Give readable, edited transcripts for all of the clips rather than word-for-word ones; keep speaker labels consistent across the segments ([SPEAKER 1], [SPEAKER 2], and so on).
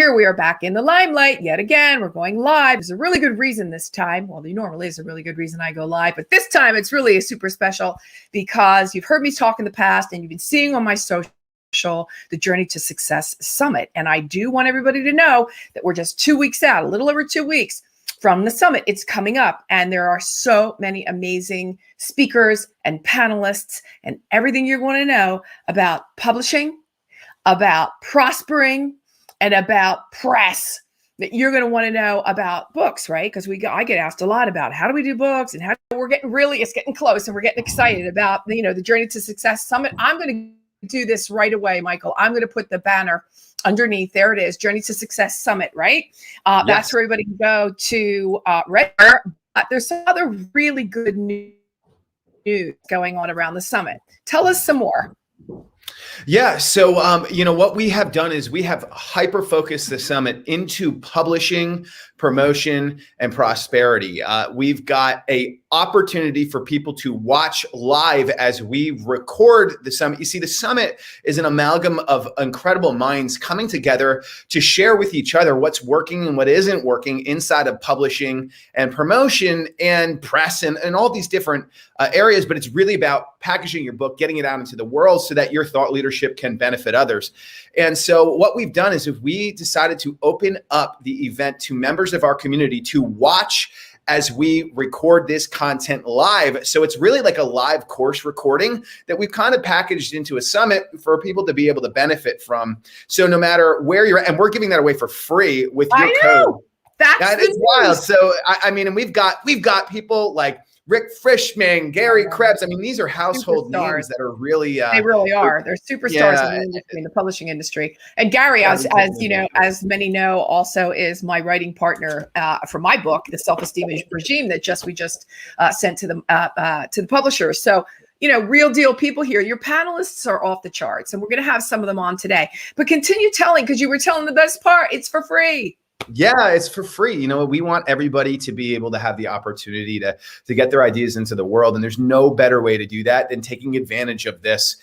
[SPEAKER 1] here we are back in the limelight yet again. We're going live. There's a really good reason this time. Well, there normally is a really good reason I go live, but this time it's really a super special because you've heard me talk in the past and you've been seeing on my social the Journey to Success Summit. And I do want everybody to know that we're just 2 weeks out, a little over 2 weeks from the summit. It's coming up, and there are so many amazing speakers and panelists and everything you're going to know about publishing, about prospering, and about press that you're going to want to know about books, right? Because I get asked a lot about how do we do books and how we're getting it's getting close and we're getting excited about, the Journey to Success Summit. I'm going to do this right away, Michael. I'm going to put the banner underneath. There it is, Journey to Success Summit, right? Yes. That's where everybody can go to register. There's some other really good news going on around the summit. Tell us some more.
[SPEAKER 2] Yeah. So, what we have done is we have hyper-focused the summit into publishing, promotion, and prosperity. We've got an opportunity for people to watch live as we record the summit. You see, the summit is an amalgam of incredible minds coming together to share with each other what's working and what isn't working inside of publishing and promotion and press and all these different areas. But it's really about packaging your book, getting it out into the world so that your thought leadership can benefit others. And so what we've done is we decided to open up the event to members of our community to watch as we record this content live. So it's really like a live course recording that we've kind of packaged into a summit for people to be able to benefit from. So no matter where you're at, and we're giving that away for free with your code. That is wild. So and we've got people like Rick Frischman, Gary Krebs. I mean, these are household names that are really
[SPEAKER 1] they really are. They're superstars in the publishing industry. And Gary, as many know, also is my writing partner for my book, The Self-Esteem Regime, that we just sent to the publishers. So, real deal people here. Your panelists are off the charts, and we're going to have some of them on today. But continue telling, because you were telling the best part. It's for free.
[SPEAKER 2] Yeah, it's for free. We want everybody to be able to have the opportunity to get their ideas into the world. And there's no better way to do that than taking advantage of this.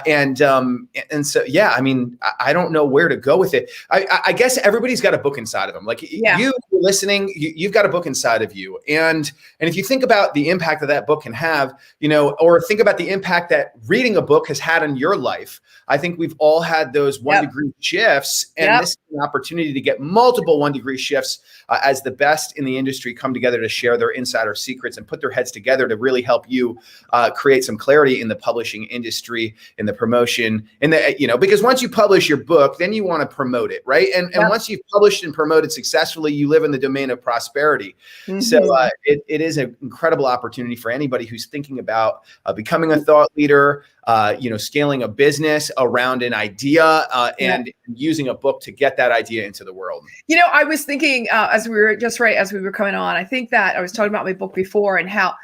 [SPEAKER 2] And so, yeah, I don't know where to go with it. I guess everybody's got a book inside of them. Like you listening, you've got a book inside of you. And if you think about the impact that book can have, or think about the impact that reading a book has had in your life, I think we've all had those 1 degree shifts, and this is an opportunity to get multiple 1 degree shifts as the best in the industry come together to share their insider secrets and put their heads together to really help you create some clarity in the publishing industry, in the promotion, because once you publish your book, then you want to promote it, right? And once you've published and promoted successfully, you live in the domain of prosperity. Mm-hmm. So it is an incredible opportunity for anybody who's thinking about becoming a thought leader, scaling a business around an idea and using a book to get that idea into the world.
[SPEAKER 1] I was thinking as we were coming on, I think that I was talking about my book before and how,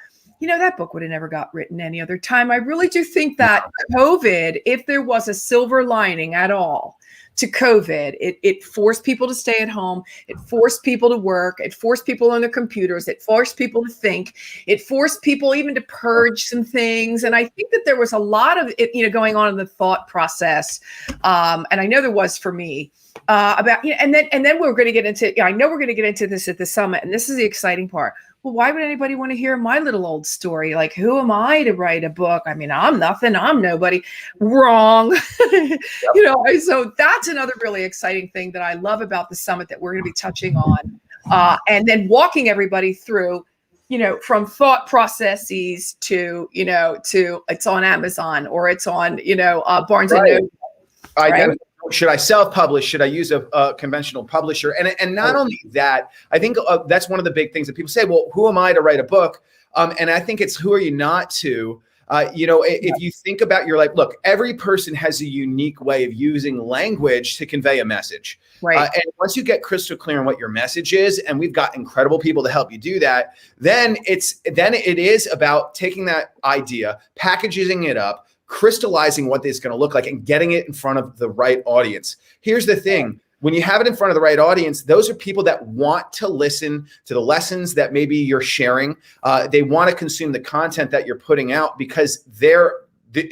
[SPEAKER 1] that book would have never got written any other time. I really do think that COVID, if there was a silver lining at all to COVID, it forced people to stay at home. It forced people to work. It forced people on their computers. It forced people to think. It forced people even to purge some things. And I think that there was a lot of it, going on in the thought process. And I know there was for me about, and then we're going to get into, I know we're going to get into this at the summit. And this is the exciting part. Well, why would anybody want to hear my little old story? Like, who am I to write a book? I'm nothing. I'm nobody. Wrong. So that's another really exciting thing that I love about the summit that we're going to be touching on. And then walking everybody through, from thought processes to it's on Amazon or it's on, Barnes and Noble.
[SPEAKER 2] Right? Should I self-publish? Should I use a conventional publisher? And not only that, I think that's one of the big things that people say, well, who am I to write a book? And I think it's who are you not to? If you think about your life, look, every person has a unique way of using language to convey a message. Right. And once you get crystal clear on what your message is, and we've got incredible people to help you do that, then it is about taking that idea, packaging it up, crystallizing what it's going to look like and getting it in front of the right audience. Here's the thing. When you have it in front of the right audience, those are people that want to listen to the lessons that maybe you're sharing. They want to consume the content that you're putting out because they're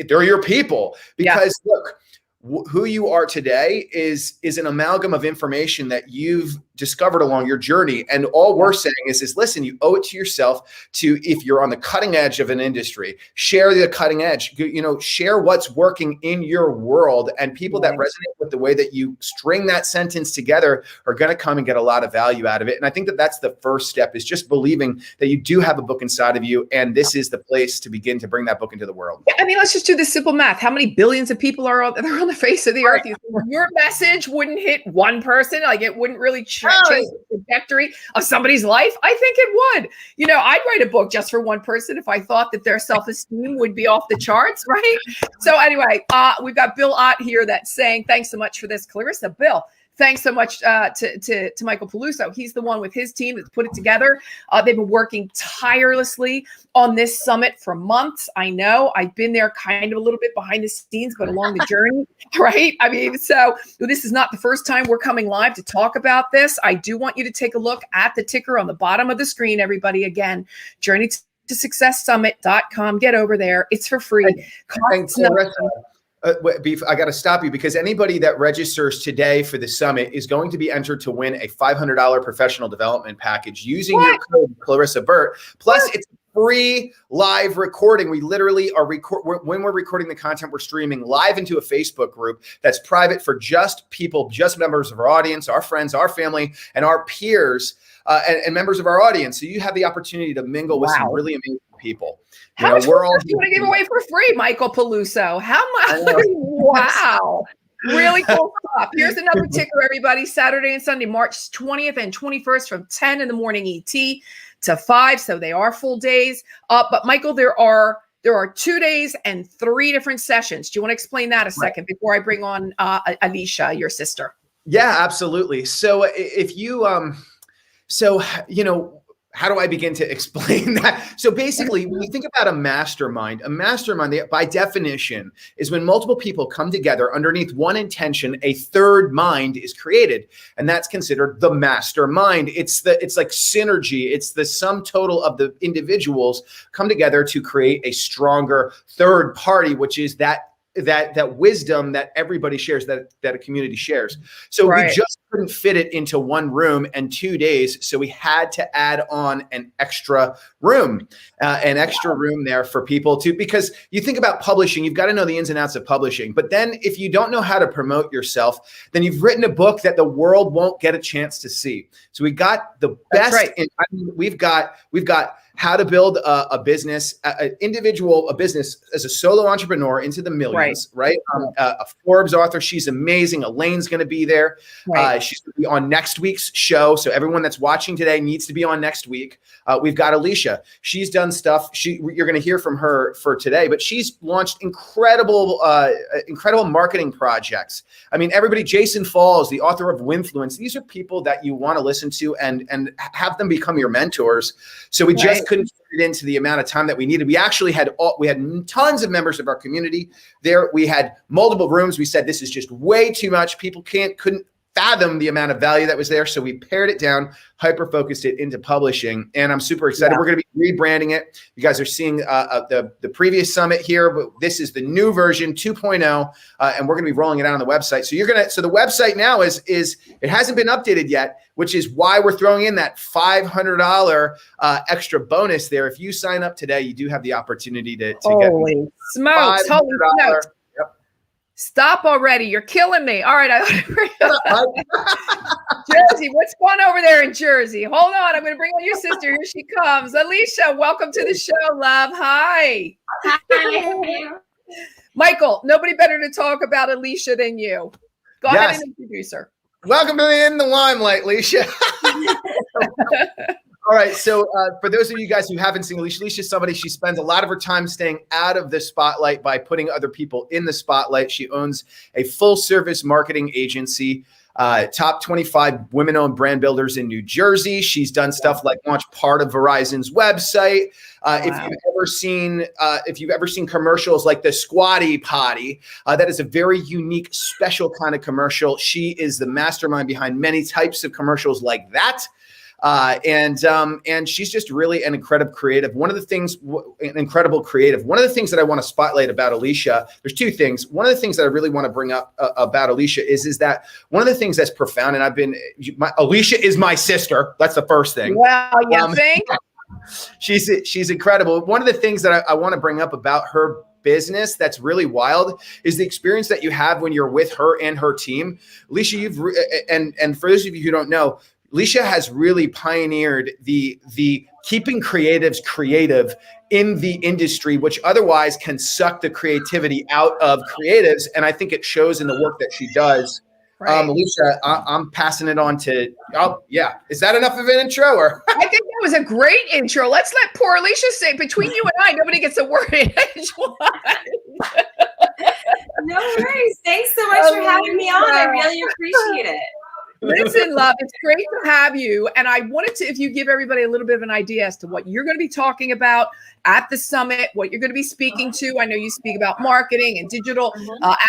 [SPEAKER 2] your people. Because look, who you are today is an amalgam of information that you've discovered along your journey. And all we're saying is listen, you owe it to yourself to, if you're on the cutting edge of an industry, share the cutting edge, share what's working in your world, and people that resonate with the way that you string that sentence together are going to come and get a lot of value out of it. And I think that that's the first step, is just believing that you do have a book inside of you. And this is the place to begin to bring that book into the world.
[SPEAKER 1] I mean, let's just do this simple math. How many billions of people are on the face of the earth? Your message wouldn't hit one person. Like, it wouldn't really change the trajectory of somebody's life. I think it would. I'd write a book just for one person if I thought that their self-esteem would be off the charts, right? So anyway, we've got Bill Ott here that's saying, thanks so much for this, Clarissa. Bill, thanks so much to Michael Peluso. He's the one with his team that's put it together. They've been working tirelessly on this summit for months. I know I've been there kind of a little bit behind the scenes, but along the journey, right? I mean, so this is not the first time we're coming live to talk about this. I do want you to take a look at the ticker on the bottom of the screen, everybody. Again, journeytosuccesssummit.com. Get over there. It's for free.
[SPEAKER 2] Beef, I got to stop you, because anybody that registers today for the summit is going to be entered to win a $500 professional development package using your code Clarissa Burt. Plus, it's free live recording. We literally are when we're recording the content, we're streaming live into a Facebook group that's private for just people, just members of our audience, our friends, our family, and our peers, and members of our audience. So you have the opportunity to mingle with some really amazing people.
[SPEAKER 1] How much we're all going to give away for free, Michael Peluso? How much? Wow. Really cool stuff. Here's another ticker, everybody. Saturday and Sunday, March 20th and 21st from 10 in the morning ET to 5. So they are full days. But Michael, there are 2 days and 3 different sessions. Do you want to explain that a second before I bring on Alicia, your sister?
[SPEAKER 2] Yeah, absolutely. So if you, how do I begin to explain that? So basically, when you think about a mastermind by definition is when multiple people come together underneath one intention, a third mind is created. And that's considered the mastermind. It's like synergy. It's the sum total of the individuals come together to create a stronger third party, which is that wisdom that everybody shares, that a community shares. So we just couldn't fit it into one room and 2 days. So we had to add on an extra room there for people to, because you think about publishing, you've got to know the ins and outs of publishing. But then if you don't know how to promote yourself, then you've written a book that the world won't get a chance to see. So we got the best. We've got how to build a business, a business as a solo entrepreneur into the millions, right? A Forbes author. She's amazing. Elaine's going to be there. She's going to be on next week's show. So everyone that's watching today needs to be on next week. We've got Alicia. She's done stuff. You're going to hear from her for today, but she's launched incredible marketing projects. I mean, everybody, Jason Falls, the author of Winfluence. These are people that you want to listen to and have them become your mentors. So we just couldn't fit it into the amount of time that we needed. We actually had tons of members of our community there. We had multiple rooms. We said, this is just way too much. People couldn't fathom the amount of value that was there. So we pared it down, hyper-focused it into publishing. And I'm super excited. We're going to be rebranding it. You guys are seeing the previous summit here, but this is the new version 2.0. And we're going to be rolling it out on the website. So the website now is it hasn't been updated yet, which is why we're throwing in that $500 extra bonus there. If you sign up today, you do have the opportunity to
[SPEAKER 1] holy smokes. Holy smokes. Stop already. You're killing me. All right. Jersey, what's going over there in Jersey? Hold on. I'm going to bring on your sister. Here she comes. Alicia, welcome to the show, love. Hi. Hi. Michael, nobody better to talk about Alicia than you. Go ahead and introduce her.
[SPEAKER 2] Welcome to In the Limelight, Alicia. All right. So for those of you guys who haven't seen Alicia, Alicia's somebody, she spends a lot of her time staying out of the spotlight by putting other people in the spotlight. She owns a full service marketing agency, top 25 women-owned brand builders in New Jersey. She's done stuff like launch part of Verizon's website. If you've ever seen commercials like the Squatty Potty, that is a very unique, special kind of commercial. She is the mastermind behind many types of commercials like that. And she's just really an incredible creative. One of the things that I want to spotlight about Alicia, there's two things. One of the things that I really want to bring up about Alicia is that one of the things that's profound, and Alicia is my sister. That's the first thing.
[SPEAKER 1] Well, yeah,
[SPEAKER 2] she's incredible. One of the things that I want to bring up about her business that's really wild is the experience that you have when you're with her and her team. Alicia, and for those of you who don't know, Alicia has really pioneered the keeping creatives creative in the industry, which otherwise can suck the creativity out of creatives. And I think it shows in the work that she does. Right. Alicia, I'm passing it on to, yeah. Is that enough of an intro? Or
[SPEAKER 1] I think that was a great intro. Let's let poor Alicia say, between you and I, nobody gets a word in.
[SPEAKER 3] No worries. Thanks so much for having me on. I really appreciate it.
[SPEAKER 1] Listen, love, it's great to have you. And I wanted to, if you give everybody a little bit of an idea as to what you're going to be talking about at the summit, what you're going to be speaking to. I know you speak about marketing and digital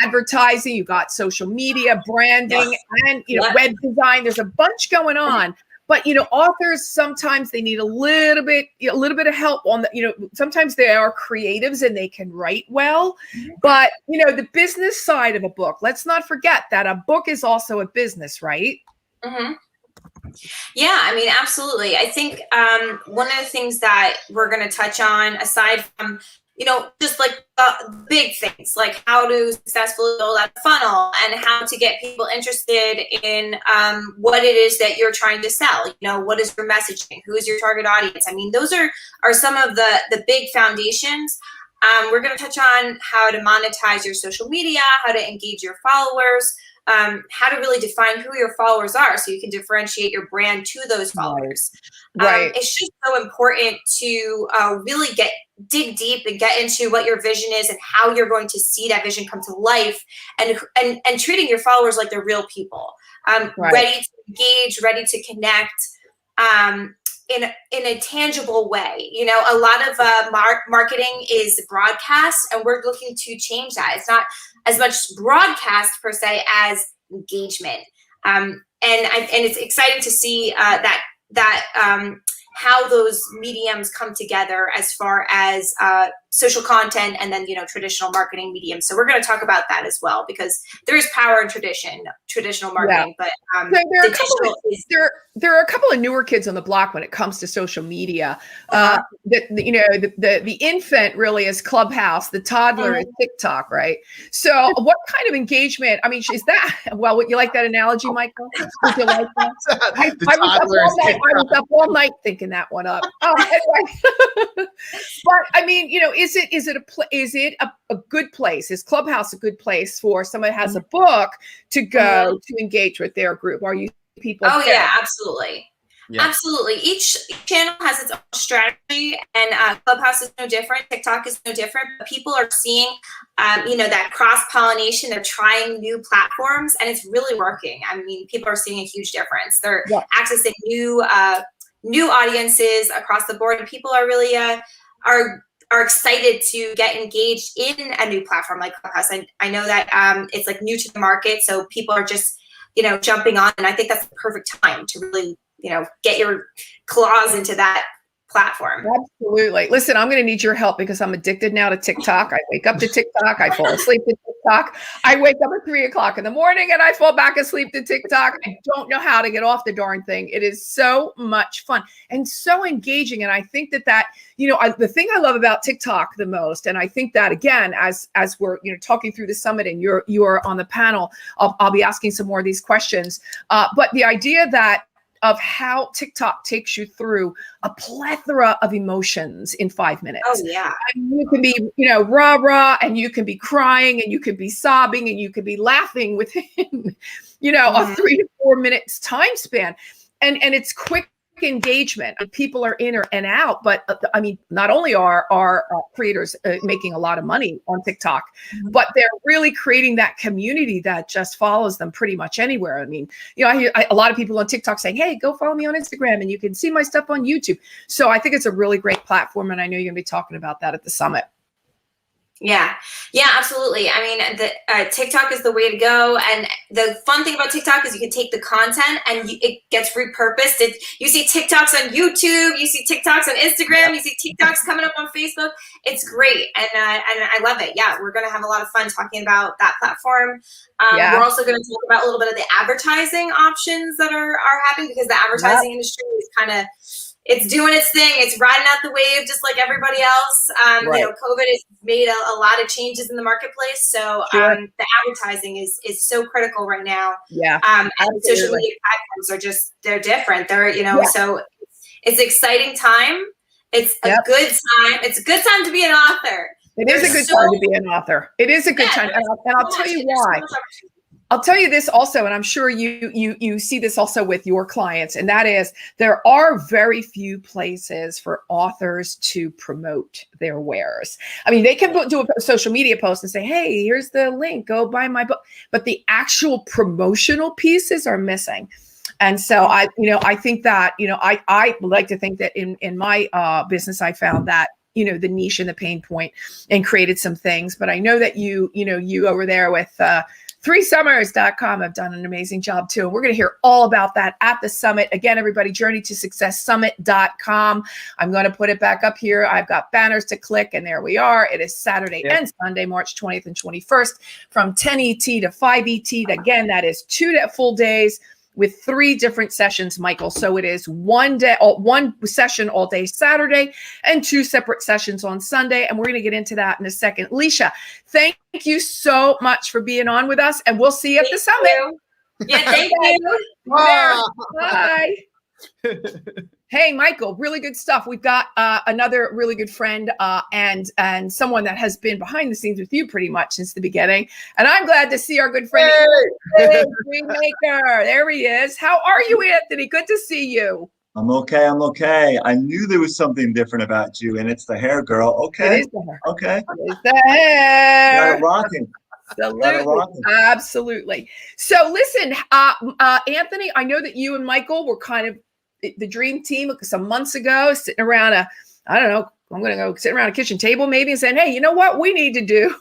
[SPEAKER 1] advertising. You got social media, branding, and web design. There's a bunch going on. But authors sometimes they need a little bit of help on the. Sometimes they are creatives and they can write well, but the business side of a book. Let's not forget that a book is also a business, right?
[SPEAKER 3] Mm-hmm. Yeah, I mean, absolutely. I think one of the things that we're going to touch on, aside from just like big things, like how to successfully build out a funnel and how to get people interested in what it is that you're trying to sell. What is your messaging? Who is your target audience? I mean, those are some of the big foundations. We're going to touch on how to monetize your social media, how to engage your followers, how to really define who your followers are so you can differentiate your brand to those followers.
[SPEAKER 1] Right.
[SPEAKER 3] It's just so important to really dig deep and get into what your vision is and how you're going to see that vision come to life, and treating your followers like they're real people, ready to engage, ready to connect, in a tangible way. A lot of marketing is broadcast, and we're looking to change that. It's not as much broadcast per se as engagement. And it's exciting to see that how those mediums come together as far as social content and then traditional marketing mediums. So we're going to talk about that as well, because there is power in traditional marketing. But
[SPEAKER 1] there are a couple of newer kids on the block when it comes to social media. The infant really is Clubhouse, the toddler is TikTok, right? So what kind of engagement? I mean, is that would you like that analogy, Michael? Would you like that? I was up all night thinking that one up. Anyway. But I mean, is it a good place? Is Clubhouse a good place for someone who has a book to go to engage with their group? Are you people?
[SPEAKER 3] Oh yeah, absolutely. Yeah. Absolutely. Each channel has its own strategy, and Clubhouse is no different. TikTok is no different. But people are seeing, that cross-pollination. They're trying new platforms, and it's really working. I mean, people are seeing a huge difference. They're accessing new audiences across the board, and people are really are excited to get engaged in a new platform like Clubhouse. I know that it's like new to the market, so people are just jumping on, and I think that's the perfect time to really get your claws into that platform.
[SPEAKER 1] Absolutely. Listen, I'm going to need your help because I'm addicted now to TikTok. I wake up to TikTok. I fall asleep to TikTok. I wake up at 3:00 in the morning and I fall back asleep to TikTok. I don't know how to get off the darn thing. It is so much fun and so engaging. And I think that the thing I love about TikTok the most, and I think that again, as we're talking through the summit and you're on the panel, I'll be asking some more of these questions. But the idea of how TikTok takes you through a plethora of emotions in 5 minutes.
[SPEAKER 3] Oh yeah.
[SPEAKER 1] And you can be, rah, and you can be crying and you can be sobbing and you can be laughing within, a 3 to 4 minutes time span. And it's quick engagement. People are in and out, but I mean, not only are creators making a lot of money on TikTok, but they're really creating that community that just follows them pretty much anywhere. I mean, I hear a lot of people on TikTok saying, hey, go follow me on Instagram and you can see my stuff on YouTube. So I think it's a really great platform. And I know you're going to be talking about that at the summit.
[SPEAKER 3] Yeah, absolutely. I mean, the TikTok is the way to go, and the fun thing about TikTok is you can take the content and it gets repurposed. You see TikToks on YouTube, you see TikToks on Instagram, you see TikToks coming up on Facebook. It's great, and I love it. Yeah, we're going to have a lot of fun talking about that platform. We're also going to talk about a little bit of the advertising options that are happening, because the advertising industry is kind of, it's doing its thing. It's riding out the wave just like everybody else. You know, COVID has made a lot of changes in the marketplace. So the advertising is so critical right now. And social media platforms are just, they're different. They're, you know, so it's an exciting time. It's a good time. It's a good time to be an author.
[SPEAKER 1] It is a good time to be an author. It is a good time. And I'll tell you why. I'll tell you this also, and I'm sure you see this also with your clients, and that is there are very few places for authors to promote their wares. I mean, they can do a social media post and say, hey, here's the link, go buy my book. But the actual promotional pieces are missing. And so I think that, I would like to think that in my business, I found that, the niche and the pain point and created some things. But I know that you over there with 3summers.com have done an amazing job too. And we're going to hear all about that at the summit. Again, everybody, journeytosuccesssummit.com. I'm going to put it back up here. I've got banners to click, and there we are. It is Saturday and Sunday, March 20th and 21st from 10 ET to 5 ET. Again, that is 2 full days with 3 different sessions, Michael. So it is one session all day Saturday and 2 separate sessions on Sunday. And we're going to get into that in a second. Leisha, thank you so much for being on with us, and we'll see you at the summit.
[SPEAKER 3] Yeah, thank you.
[SPEAKER 1] Bye. Hey, Michael, really good stuff. We've got another really good friend and someone that has been behind the scenes with you pretty much since the beginning. And I'm glad to see our good friend, Dreammaker. There he is. How are you, Anthony? Good to see you.
[SPEAKER 4] I'm okay. I knew there was something different about you, and it's the hair, girl. Okay.
[SPEAKER 1] It is the hair.
[SPEAKER 4] Okay.
[SPEAKER 1] It is the hair.
[SPEAKER 4] Got it rocking.
[SPEAKER 1] Absolutely. So listen, Anthony, I know that you and Michael were kind of the dream team some months ago, sitting around I'm going to go sit around a kitchen table maybe and saying, hey, you know what? We need to do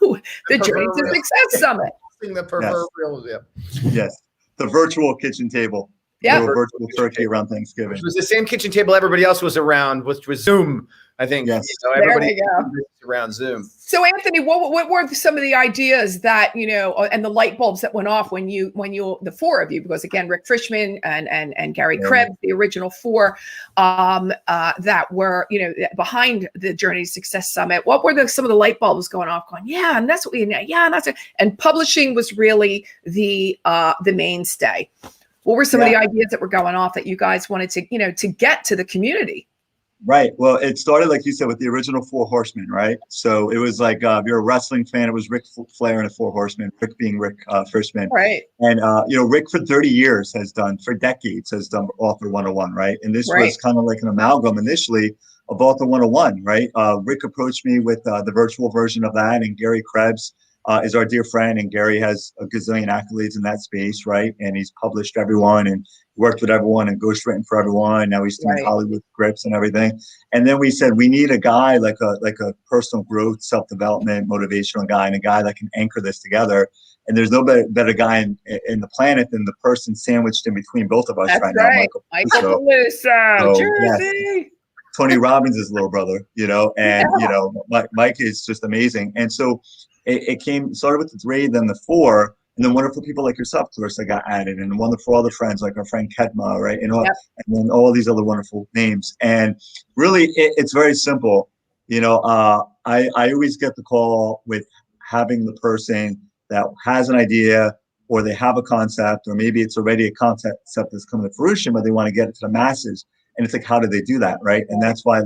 [SPEAKER 1] the Journey to Success Summit.
[SPEAKER 4] Yes. The virtual kitchen table.
[SPEAKER 1] Yeah.
[SPEAKER 4] Virtual turkey around Thanksgiving.
[SPEAKER 2] It was the same kitchen table everybody else was around, which was Zoom, I think.
[SPEAKER 4] Yes.
[SPEAKER 2] Everybody around Zoom.
[SPEAKER 1] So Anthony, what were some of the ideas that, and the light bulbs that went off when you, the 4 of you, because again, Rick Frischman and Gary Krebs, the original 4 that were, behind the Journey to Success Summit. What were some of the light bulbs going off going, yeah, and that's what we, yeah, and that's it. And publishing was really the mainstay. What were some of the ideas that were going off that you guys wanted to, to get to the community?
[SPEAKER 4] Right. Well, it started, like you said, with the original 4 Horsemen, right? So it was like, if you're a wrestling fan, it was Ric Flair and the 4 Horsemen, Rick being Rick Frischman.
[SPEAKER 1] Right.
[SPEAKER 4] And, Rick for 30 years for decades has done Author 101, right? And this was kind of like an amalgam initially of Author 101, right? Rick approached me with the virtual version of that, and Gary Krebs is our dear friend, and Gary has a gazillion accolades in that space, right? And he's published everyone and worked with everyone and ghostwritten for everyone. Now he's doing Hollywood scripts and everything. And then we said we need a guy like a personal growth, self-development, motivational guy, and a guy that can anchor this together. And there's no better guy in the planet than the person sandwiched in between both of us now, Michael
[SPEAKER 1] Peluso, Jersey.
[SPEAKER 4] Yes. Tony Robbins' his little brother, and Mike is just amazing. And so it started with the 3, then the 4, and then wonderful people like yourself, Clarissa, got added, and wonderful other friends like our friend Kedma, right? And then all these other wonderful names. And really, it's very simple. I always get the call with having the person that has an idea, or they have a concept, or maybe it's already a concept that's coming to fruition, but they want to get it to the masses. And it's like, how do they do that, right? And that's why,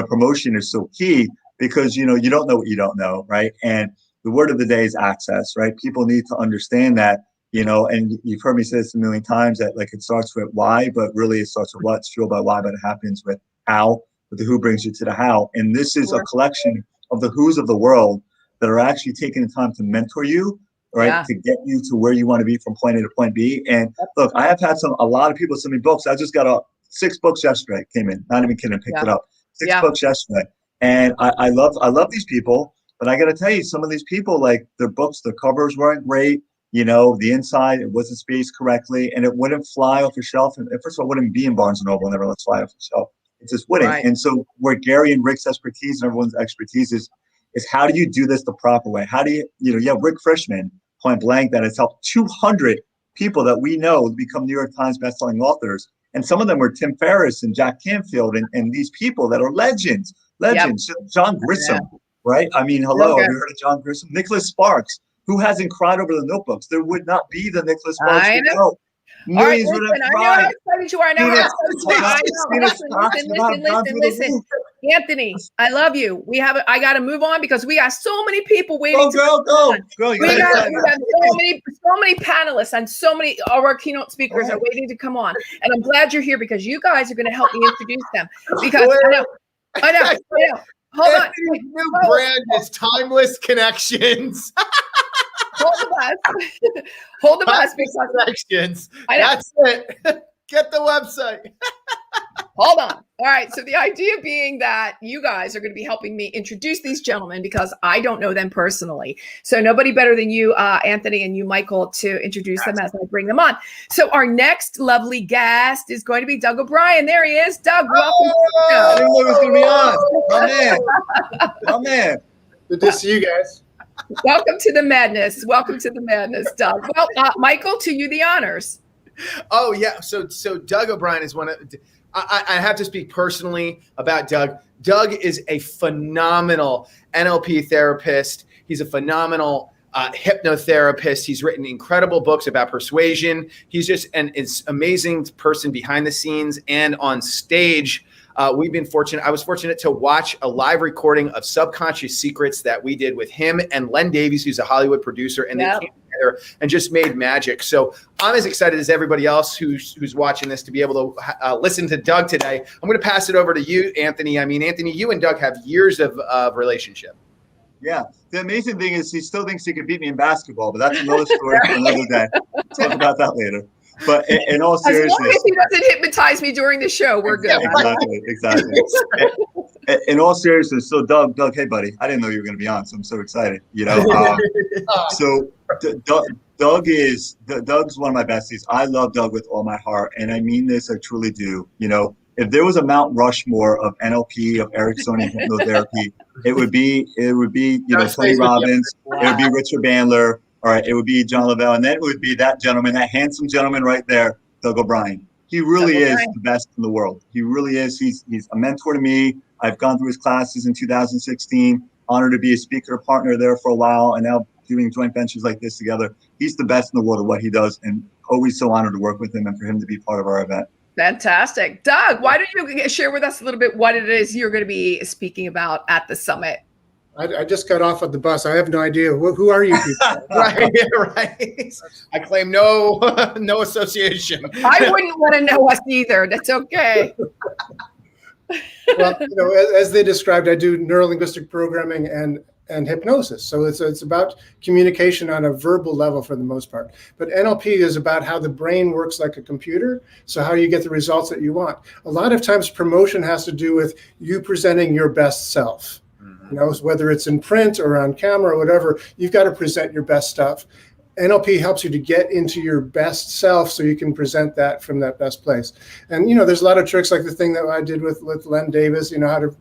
[SPEAKER 4] promotion is so key, because, you don't know what you don't know, right? And the word of the day is access, right? People need to understand that, and you've heard me say this a million times, that it starts with why, but really it starts with what. It's fueled by why, but it happens with how, but the who brings you to the how. And this is a collection of the who's of the world that are actually taking the time to mentor you, right? To get you to where you want to be from point A to point B. And look, I have had a lot of people send me books. I just got 6 books yesterday, came in, not even kidding, picked it up. 6 books yesterday. And I love these people. But I got to tell you, some of these people, like their books, the covers weren't great. You know, the inside, it wasn't spaced correctly, and it wouldn't fly off the shelf. And first of all, it wouldn't be in Barnes & Noble, never let's fly off the shelf. It just wouldn't.
[SPEAKER 1] Right.
[SPEAKER 4] And so where Gary and Rick's expertise and everyone's expertise is how do you do this the proper way? How do you have Rick Frischman, point blank, that has helped 200 people that we know become New York Times bestselling authors. And some of them were Tim Ferriss and Jack Canfield and these people that are legends. Yep. John Grisham, right? I mean, hello, have you heard of John Grisham? Nicholas Sparks, who hasn't cried over the Notebooks. There would not be the Nicholas Sparks without. Millions would have cried.
[SPEAKER 1] I know how excited you are. I know how excited you are. Listen. Anthony, I love you. I got to move on because we got so many people waiting.
[SPEAKER 4] Go.
[SPEAKER 1] We have so many panelists and so many of our keynote speakers are waiting to come on. And I'm glad you're here because you guys are going to help me introduce them. Because I know. Hold on.
[SPEAKER 2] New brand is Timeless Connections.
[SPEAKER 1] Hold the bus.
[SPEAKER 2] Connections. That's it. Get the website.
[SPEAKER 1] Hold on. All right. So the idea being that you guys are going to be helping me introduce these gentlemen because I don't know them personally. So nobody better than you, Anthony, and you, Michael, to introduce them as I bring them on. So our next lovely guest is going to be Doug O'Brien. There he is. Doug, welcome.
[SPEAKER 4] I didn't know he was going to be on. My man.
[SPEAKER 5] Good to see you guys.
[SPEAKER 1] Welcome to the madness. Doug. Well, Michael, to you the honors.
[SPEAKER 2] Oh, yeah. So Doug O'Brien is one of I have to speak personally about Doug. Doug is a phenomenal NLP therapist. He's a phenomenal hypnotherapist. He's written incredible books about persuasion. He's just an amazing person behind the scenes and on stage. We've been fortunate. I was fortunate to watch a live recording of Subconscious Secrets that we did with him and Len Davies, who's a Hollywood producer, and they came together and just made magic. So I'm as excited as everybody else who's watching this to be able to listen to Doug today. I'm going to pass it over to you, Anthony. I mean, Anthony, you and Doug have years of relationship.
[SPEAKER 4] Yeah. The amazing thing is he still thinks he could beat me in basketball, but that's another story for another day. Talk about that later. But in all seriousness,
[SPEAKER 1] as long as he doesn't hypnonize me during the show, we're good.
[SPEAKER 4] Exactly. In all seriousness, so Doug, hey buddy, I didn't know you were going to be on, so I'm so excited. So Doug's one of my besties. I love Doug with all my heart, and I mean this, I truly do. If there was a Mount Rushmore of NLP, of Ericksonian hypnotherapy, it would be Tony Robbins, it would be Richard Bandler. All right, it would be John Lavelle, and then it would be that gentleman, that handsome gentleman right there, Doug O'Brien. He really is the best in the world. He really is. He's a mentor to me. I've gone through his classes in 2016. Honored to be a speaker partner there for a while, and now doing joint ventures like this together. He's the best in the world at what he does, and always so honored to work with him and for him to be part of our event.
[SPEAKER 1] Fantastic. Doug, why don't you share with us a little bit what it is you're going to be speaking about at the summit?
[SPEAKER 5] I just got off of the bus. I have no idea. Who are you people?
[SPEAKER 2] Right. I claim no association.
[SPEAKER 1] I wouldn't want to know us either. That's okay.
[SPEAKER 5] Well, as they described, I do neurolinguistic programming and hypnosis. So it's about communication on a verbal level for the most part. But NLP is about how the brain works like a computer. So how do you get the results that you want? A lot of times promotion has to do with you presenting your best self. Whether it's in print or on camera or whatever, you've got to present your best stuff. NLP helps you to get into your best self so you can present that from that best place. And, there's a lot of tricks like the thing that I did with Len Davis, how to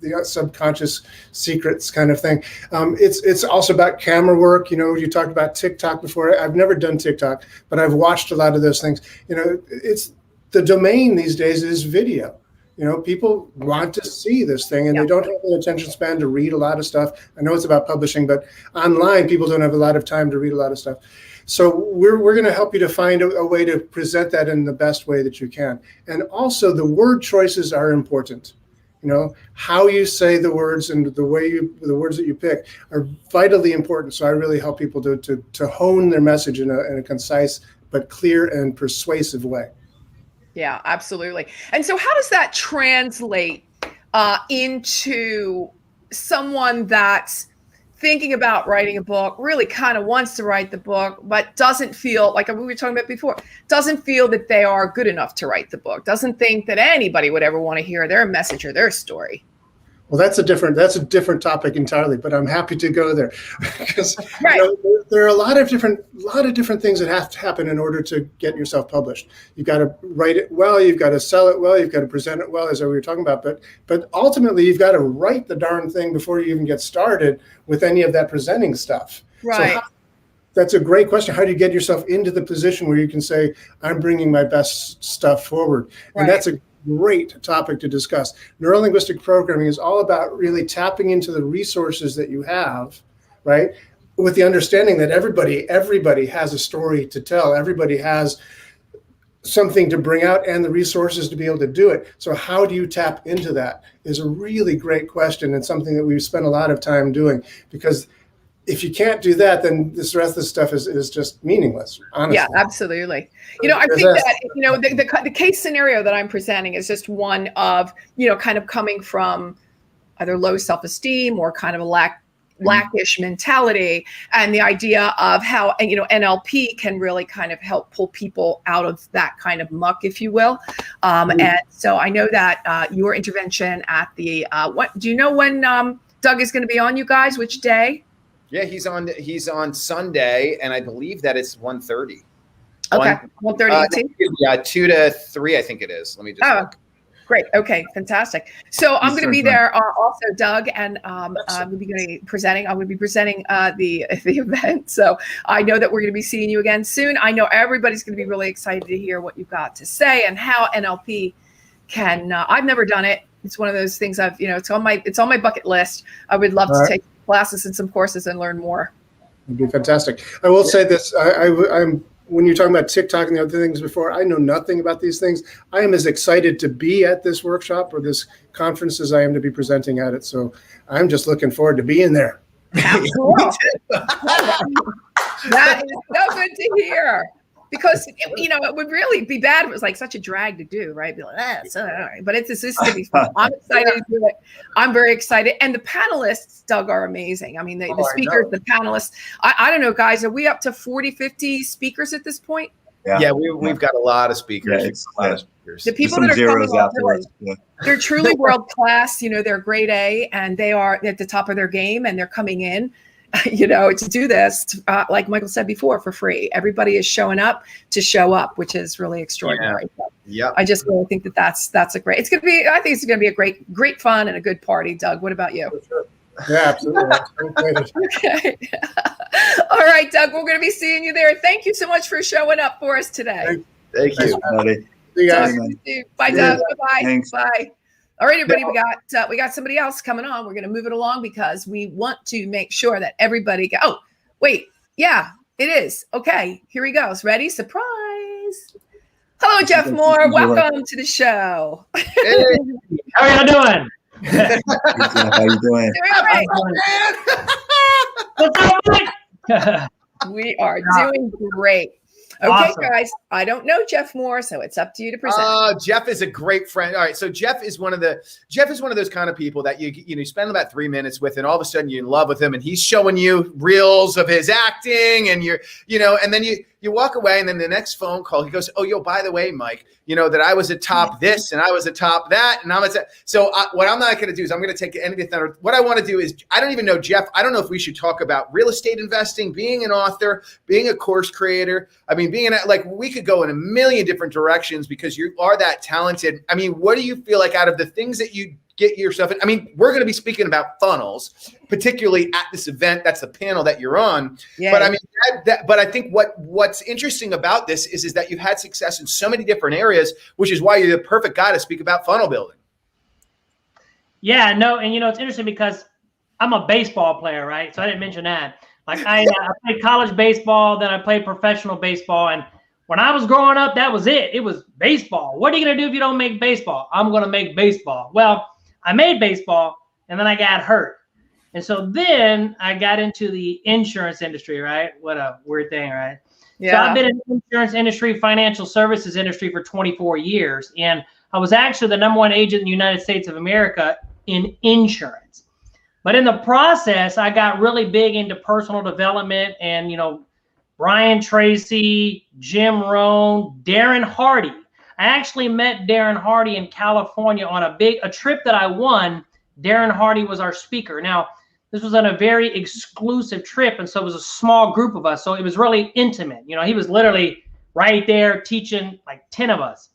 [SPEAKER 5] the subconscious secrets kind of thing. It's also about camera work. You talked about TikTok before. I've never done TikTok, but I've watched a lot of those things. It's the domain these days is video. People want to see this thing and they don't have the attention span to read a lot of stuff. I know it's about publishing, but online people don't have a lot of time to read a lot of stuff. So we're going to help you to find a way to present that in the best way that you can. And also the word choices are important. How you say the words and the words that you pick are vitally important. So I really help people to hone their message in a concise but clear and persuasive way.
[SPEAKER 1] Yeah, absolutely. And so how does that translate into someone that's thinking about writing a book, really kind of wants to write the book, but doesn't feel, like we were talking about before, doesn't feel that they are good enough to write the book, doesn't think that anybody would ever want to hear their message or their story?
[SPEAKER 5] Well, that's a different topic entirely, but I'm happy to go there because
[SPEAKER 1] Right.
[SPEAKER 5] there are a lot of different things that have to happen in order to get yourself published. You've got to write it well, you've got to sell it well, you've got to present it well, as we were talking about. But ultimately, you've got to write the darn thing before you even get started with any of that presenting stuff.
[SPEAKER 1] Right.
[SPEAKER 5] So that's a great question. How do you get yourself into the position where you can say, I'm bringing my best stuff forward? And that's a great topic to discuss. Neurolinguistic programming is all about really tapping into the resources that you have, right? With the understanding that everybody has a story to tell. Everybody has something to bring out and the resources to be able to do it. So how do you tap into that is a really great question, and something that we've spent a lot of time doing, because if you can't do that, then this rest of the stuff is just meaningless, honestly.
[SPEAKER 1] Yeah, absolutely. I think that, the case scenario that I'm presenting is just one of, kind of coming from either low self-esteem or kind of a lackish mentality, and the idea of how, NLP can really kind of help pull people out of that kind of muck, if you will. And so I know that your intervention at the, do you know when Doug is going to be on, you guys, which day?
[SPEAKER 2] Yeah, he's on Sunday, and I believe that it's 1:30.
[SPEAKER 1] Okay, 1:30.
[SPEAKER 2] Yeah, 2 to 3, I think it is. Let me just look.
[SPEAKER 1] Great. Okay, fantastic. So I'm going to be there also, Doug, and I'm going to be presenting. I'm going to be presenting the event. So I know that we're going to be seeing you again soon. I know everybody's going to be really excited to hear what you've got to say and how NLP can. I've never done it. It's one of those things it's on my bucket list. I would love to take classes and some courses and learn more.
[SPEAKER 5] It'd be fantastic. I will say this. I'm when you're talking about TikTok and the other things before, I know nothing about these things. I am as excited to be at this workshop or this conference as I am to be presenting at it. So I'm just looking forward to being there.
[SPEAKER 1] That is so good to hear. Because, it would really be bad if it was like such a drag to do, right? Be like, all right. But it's going to be fun. I'm excited to do it. I'm very excited. And the panelists, Doug, are amazing. I mean, the speakers, the panelists. I don't know, guys, are we up to 40, 50 speakers at this point?
[SPEAKER 2] Yeah, we've got a lot of speakers.
[SPEAKER 1] The people that are coming afterwards, they're truly world class. They're grade A, and they are at the top of their game, and they're coming in. To do this, like Michael said before, for free. Everybody is showing up to show up, which is really extraordinary.
[SPEAKER 2] Yeah.
[SPEAKER 1] I just really think that that's a great. I think it's going to be a great fun and a good party. Doug, what about you?
[SPEAKER 5] Yeah, absolutely.
[SPEAKER 1] Okay. All right, Doug, we're going to be seeing you there. Thank you so much for showing up for us today.
[SPEAKER 2] Thank you.
[SPEAKER 4] Buddy.
[SPEAKER 5] See you guys.
[SPEAKER 1] Bye, Doug. Bye.
[SPEAKER 4] Thanks.
[SPEAKER 1] Bye. All right, everybody, we got somebody else coming on. We're going to move it along because we want to make sure that everybody oh, wait. Yeah, it is. Okay, here he goes. Ready? Surprise. Hello, Jeff Moore. Welcome to the show.
[SPEAKER 6] Hey, how are you doing?
[SPEAKER 4] How you doing?
[SPEAKER 1] Doing
[SPEAKER 6] What's up, Mike?
[SPEAKER 1] We are doing great. Okay,
[SPEAKER 6] Awesome.
[SPEAKER 1] guys, I don't know Jeff Moore, so it's up to you to present.
[SPEAKER 2] Jeff is a great friend. All right, so Jeff is one of those kind of people that you spend about 3 minutes with, and all of a sudden you're in love with him, and he's showing you reels of his acting, and and then you walk away, and then the next phone call, he goes, "Oh, by the way, Mike, that I was atop this, and I was atop that, and I'm at." So what I'm not going to do is I'm going to take any of the thunder. What I want to do is, I don't even know Jeff. I don't know if we should talk about real estate investing, being an author, being a course creator. I mean, we could go in a million different directions because you are that talented. I mean, what do you feel like out of the things that you get yourself in? I mean, we're going to be speaking about funnels, particularly at this event. That's the panel that you're on. Yeah. But I mean, but I think what's interesting about this is that you've had success in so many different areas, which is why you're the perfect guy to speak about funnel building.
[SPEAKER 6] Yeah, no, and it's interesting because I'm a baseball player, right? So I didn't mention that. Like I played college baseball, then I played professional baseball, and when I was growing up, that was it. It was baseball. What are you going to do if you don't make baseball? I'm going to make baseball. Well, I made baseball, and then I got hurt. And so then I got into the insurance industry, right? What a weird thing, right? Yeah. So I've been in the insurance industry, financial services industry for 24 years. And I was actually the #1 agent in the United States of America in insurance. But in the process, I got really big into personal development and, Brian Tracy, Jim Rohn, Darren Hardy. I actually met Darren Hardy in California on a trip that I won Darren Hardy was our speaker. Now, this was on a very exclusive trip, and so it was a small group of us, so it was really intimate. You know, he was literally right there teaching like 10 of us.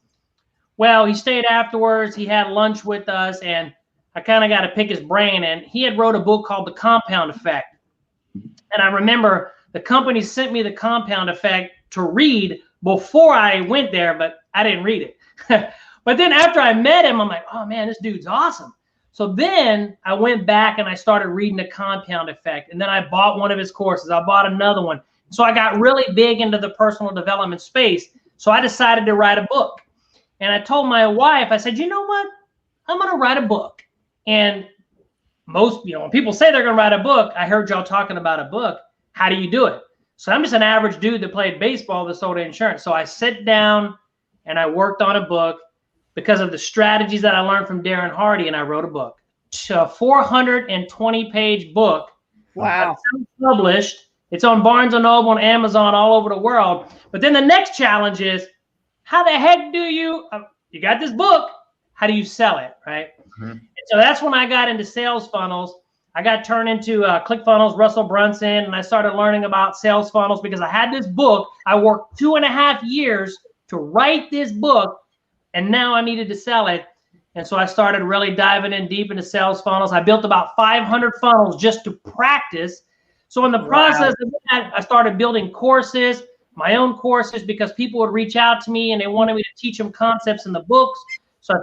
[SPEAKER 6] Well, he stayed afterwards, he had lunch with us, and I kind of got to pick his brain, and he had wrote a book called The Compound Effect. And I remember the company sent me The Compound Effect to read before I went there, but I didn't read it. But then after I met him, I'm like, oh man, this dude's awesome. So then I went back and I started reading The Compound Effect. And then I bought one of his courses. I bought another one. So I got really big into the personal development space. So I decided to write a book. And I told my wife, I said, you know what? I'm going to write a book. And most, you know, when people say they're going to write a book, I heard y'all talking about a book. How do you do it? So I'm just an average dude that played baseball that sold insurance. So I sit down and I worked on a book because of the strategies that I learned from Darren Hardy, and I wrote a book. A 420-page book.
[SPEAKER 1] Wow.
[SPEAKER 6] Published. It's on Barnes & Noble and Amazon all over the world. But then the next challenge is, how the heck do you got this book, how do you sell it, right? Mm-hmm. And so that's when I got into sales funnels. I got turned into ClickFunnels, Russell Brunson, and I started learning about sales funnels because I had this book. I worked 2.5 years to write this book, and now I needed to sell it. And so I started really diving in deep into sales funnels. I built about 500 funnels just to practice. So in the process of that, I started building courses, my own courses, because people would reach out to me and they wanted me to teach them concepts in the books. So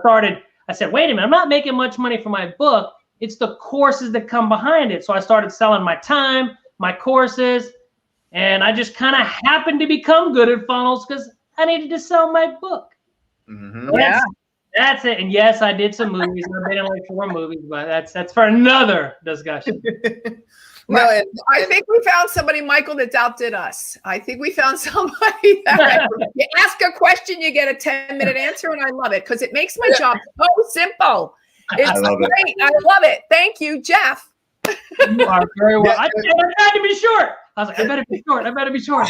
[SPEAKER 6] I said, wait a minute, I'm not making much money for my book. It's the courses that come behind it. So I started selling my time, my courses, and I just kind of happened to become good at funnels because I needed to sell my book.
[SPEAKER 2] Mm-hmm.
[SPEAKER 6] So that's it. And yes, I did some movies. I've been in like 4 movies, but that's for another discussion.
[SPEAKER 1] No, I think we found somebody, Michael, that outdid us. I think we found somebody that you ask a question, you get a 10-minute answer, and I love it because it makes my job so simple. It's great. I love it. Thank you, Jeff.
[SPEAKER 6] You are very well. I tried to be short. I was like, I better be short. I better be short.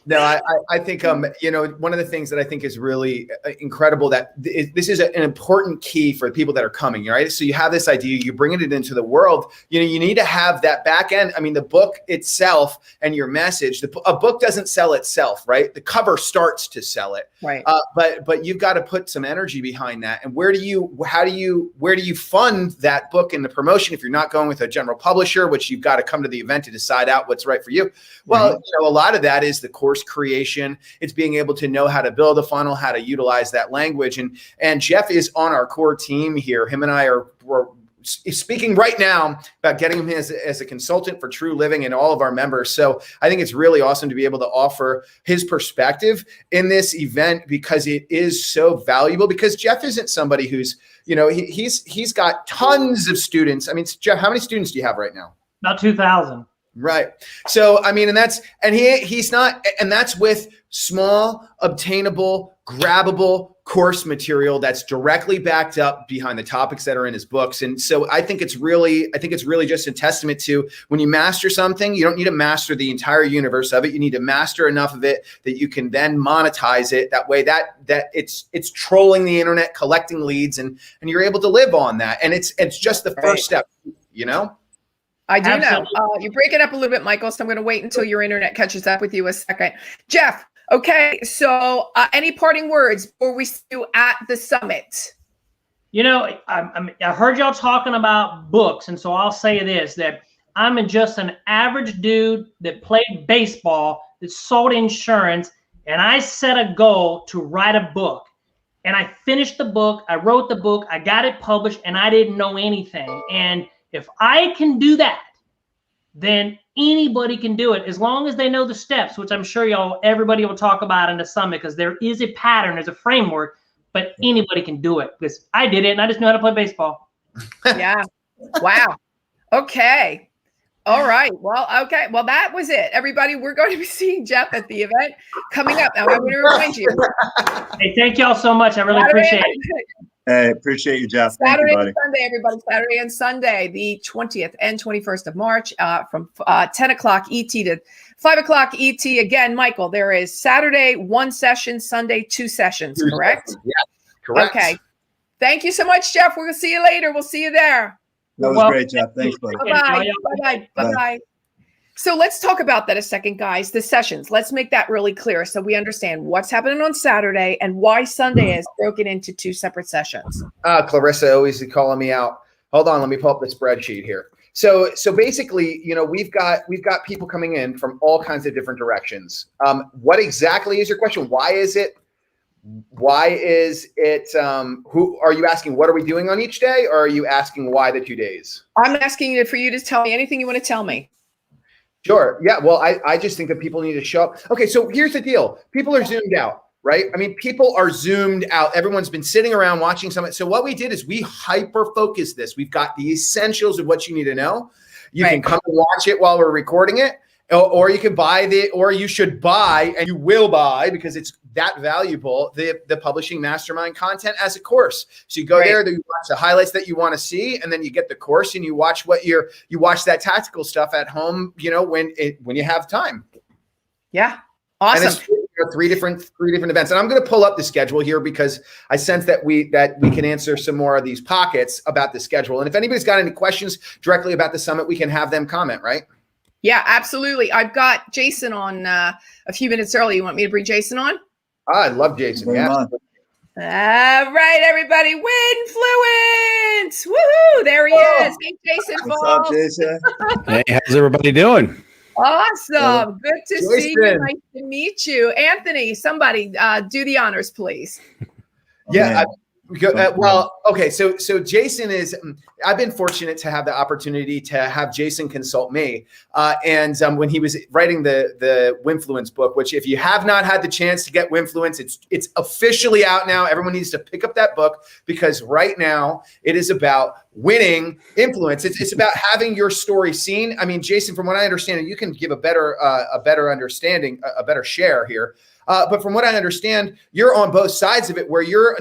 [SPEAKER 2] No, I think, you know, one of the things that I think is really incredible that this is an important key for people that are coming, right? So you have this idea, you bring it into the world, you know, you need to have that back end. I mean, the book itself and your message, a book doesn't sell itself, right? The cover starts to sell it.
[SPEAKER 1] Right.
[SPEAKER 2] But you've got to put some energy behind that. And where do you fund that book in the promotion if you're not going with a general publisher, which you've got to come to the event to decide out what's right for you? Well, you know, a lot of that is the course creation. It's being able to know how to build a funnel, how to utilize that language. And Jeff is on our core team here. Him and I we're speaking right now about getting him as a consultant for True Living and all of our members. So I think it's really awesome to be able to offer his perspective in this event because it is so valuable, because Jeff isn't somebody who's, you know, he's got tons of students. I mean, Jeff, how many students do you have right now?
[SPEAKER 6] About 2,000.
[SPEAKER 2] Right. So, I mean, and he's not, and that's with small, obtainable, grabbable course material that's directly backed up behind the topics that are in his books. And so I think it's really just a testament to when you master something, you don't need to master the entire universe of it. You need to master enough of it that you can then monetize it that way, that it's trolling the internet, collecting leads, and you're able to live on that. And it's just the first step, you know?
[SPEAKER 1] I do know. You're breaking up a little bit, Michael, so I'm going to wait until your internet catches up with you a second. Jeff, okay, so any parting words before we see you at the summit?
[SPEAKER 6] You know, I heard y'all talking about books, and so I'll say this, that I'm just an average dude that played baseball, that sold insurance, and I set a goal to write a book. And I finished the book, I wrote the book, I got it published, and I didn't know anything. And if I can do that, then anybody can do it as long as they know the steps, which I'm sure everybody will talk about in the summit, because there is a pattern, there's a framework, but anybody can do it because I did it and I just knew how to play baseball.
[SPEAKER 1] Yeah. Wow. Okay. All right. Well, okay. Well, that was it. Everybody, we're going to be seeing Jeff at the event coming up. Now, I'm going to remind you.
[SPEAKER 6] Hey, thank y'all so much. I really appreciate it.
[SPEAKER 4] Hey, appreciate you, Jeff.
[SPEAKER 1] Saturday
[SPEAKER 4] Thank you,
[SPEAKER 1] and Sunday, everybody. Saturday and Sunday, the 20th and 21st of March, from 10 o'clock ET to 5 o'clock ET. Again, Michael, there is Saturday 1 session, Sunday 2 sessions, correct?
[SPEAKER 2] Yeah, correct.
[SPEAKER 1] Okay. Thank you so much, Jeff. We'll see you later. We'll see you there.
[SPEAKER 4] That was great, Jeff. Thanks, buddy.
[SPEAKER 1] Bye-bye. Bye-bye. Bye-bye. So let's talk about that a second, guys. The sessions. Let's make that really clear so we understand what's happening on Saturday and why Sunday is broken into 2 separate sessions.
[SPEAKER 2] Clarissa always calling me out. Hold on, let me pull up the spreadsheet here. So basically, we've got people coming in from all kinds of different directions. What exactly is your question? Why is it? Who are you asking? What are we doing on each day, or are you asking why the 2 days?
[SPEAKER 1] I'm asking for you to tell me anything you want to tell me.
[SPEAKER 2] Sure. Yeah. Well, I just think that people need to show up. Okay. So here's the deal. People are zoomed out, right? I mean, people are zoomed out. Everyone's been sitting around watching something. So what we did is we hyper-focused this. We've got the essentials of what you need to know. You can come and watch it while we're recording it, or you can or you should buy, and you will buy because it's that valuable, the Publishing Mastermind content as a course. So you go there, you watch the highlights that you want to see, and then you get the course and you watch you watch that tactical stuff at home, when you have time.
[SPEAKER 1] Yeah. Awesome.
[SPEAKER 2] And it's three different events. And I'm going to pull up the schedule here because I sense that we can answer some more of these pockets about the schedule. And if anybody's got any questions directly about the summit, we can have them comment, right?
[SPEAKER 1] Yeah, absolutely. I've got Jason on a few minutes early. You want me to bring Jason on?
[SPEAKER 2] I love Jason. Yeah.
[SPEAKER 1] All right, everybody. Winfluence. Woohoo! There he is. Hey, Jason.
[SPEAKER 4] What's up, Jason?
[SPEAKER 7] Hey, how's everybody doing?
[SPEAKER 1] Awesome. Good to see you. Nice to meet you. Anthony, somebody do the honors, please.
[SPEAKER 2] Yeah. Well, okay. So Jason I've been fortunate to have the opportunity to have Jason consult me. And when he was writing the Winfluence book, which if you have not had the chance to get Winfluence, it's officially out now. Everyone needs to pick up that book because right now it is about winning influence. It's about having your story seen. I mean, Jason, from what I understand, you can give a better understanding, a better share here. But from what I understand, you're on both sides of it where you're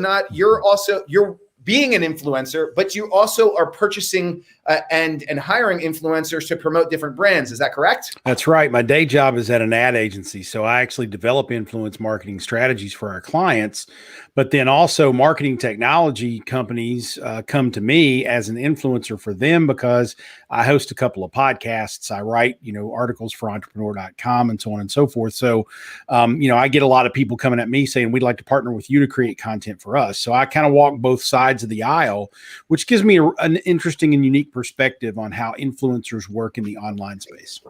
[SPEAKER 2] being an influencer, but you also are purchasing and hiring influencers to promote different brands. Is that correct?
[SPEAKER 7] That's right. My day job is at an ad agency. So I actually develop influence marketing strategies for our clients, but then also marketing technology companies come to me as an influencer for them because I host a couple of podcasts. I write, articles for entrepreneur.com and so on and so forth. So, I get a lot of people coming at me saying, we'd like to partner with you to create content for us. So I kind of walk both sides of the aisle, which gives me an interesting and unique perspective on how influencers work in the online space.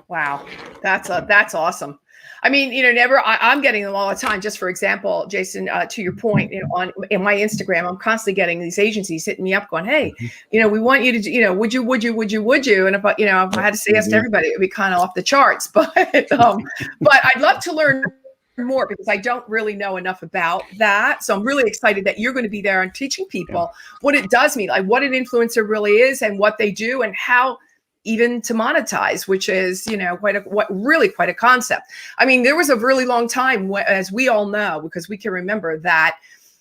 [SPEAKER 1] Wow. That's awesome. I mean, I'm getting them all the time. Just for example, Jason, to your point, in my Instagram, I'm constantly getting these agencies hitting me up going, hey, we want you to, would you? And if I had to say yes to everybody, it would be kind of off the charts, but I'd love to learn more because I don't really know enough about that. So I'm really excited that you're going to be there and teaching people what it does mean, like what an influencer really is and what they do and how even to monetize, which is, quite a concept. I mean, there was a really long time, as we all know, because we can remember that,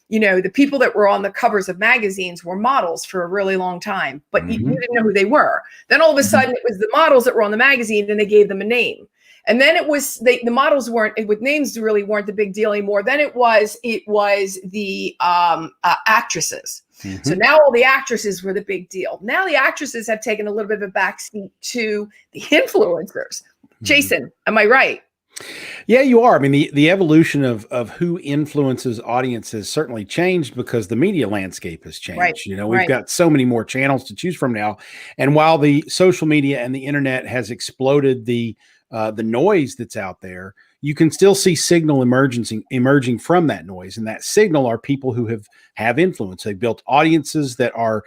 [SPEAKER 1] the people that were on the covers of magazines were models for a really long time, but you didn't know who they were. Then all of a sudden it was the models that were on the magazine and they gave them a name. And then it was the models with names really weren't the big deal anymore. Then it was the actresses. Mm-hmm. So now all the actresses were the big deal. Now the actresses have taken a little bit of a backseat to the influencers. Mm-hmm. Jason, am I right?
[SPEAKER 7] Yeah, you are. I mean, the evolution of who influences audiences certainly changed because the media landscape has changed. Right. We've got so many more channels to choose from now. And while the social media and the internet has exploded the noise that's out there, you can still see signal emerging from that noise. And that signal are people who have influence. They've built audiences that are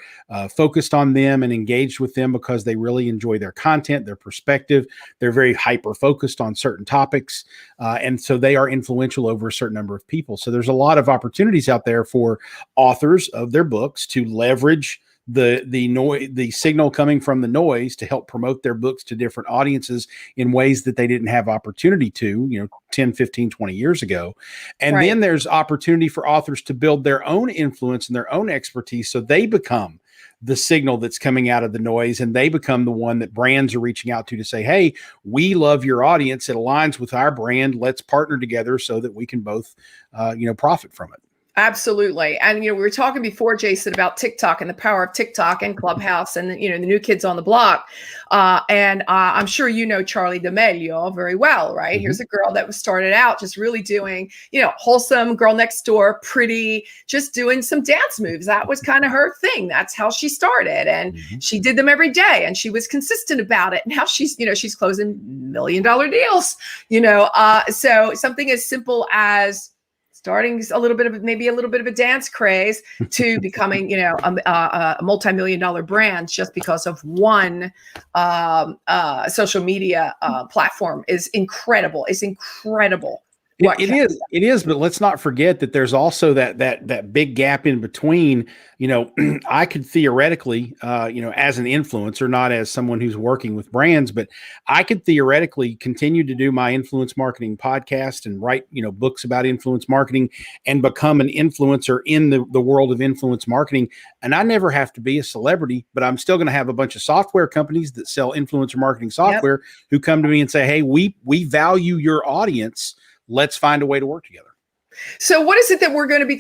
[SPEAKER 7] focused on them and engaged with them because they really enjoy their content, their perspective. They're very hyper-focused on certain topics. And so they are influential over a certain number of people. So there's a lot of opportunities out there for authors of their books to leverage the signal coming from the noise to help promote their books to different audiences in ways that they didn't have opportunity to, 10, 15, 20 years ago. And then there's opportunity for authors to build their own influence and their own expertise. So they become the signal that's coming out of the noise, and they become the one that brands are reaching out to say, hey, we love your audience. It aligns with our brand. Let's partner together so that we can both, profit from it.
[SPEAKER 1] Absolutely. And, we were talking before, Jason, about TikTok and the power of TikTok and Clubhouse and, the new kids on the block. And I'm sure you know Charlie D'Amelio very well, right? Here's a girl that was started out just really doing, wholesome, girl next door, pretty, just doing some dance moves. That was kind of her thing. That's how she started. And she did them every day and she was consistent about it. And now she's closing $1 million deals, so something as simple as starting a little bit of a dance craze to becoming, a multi-million-dollar brand just because of one social media platform is incredible. It's incredible.
[SPEAKER 7] It is, but let's not forget that there's also that big gap in between. I could theoretically, as an influencer, not as someone who's working with brands, but I could theoretically continue to do my influence marketing podcast and write, books about influence marketing and become an influencer in the world of influence marketing. And I never have to be a celebrity, but I'm still going to have a bunch of software companies that sell influencer marketing software who come to me and say, hey, we value your audience. Let's find a way to work together.
[SPEAKER 1] So what is it that you're going to be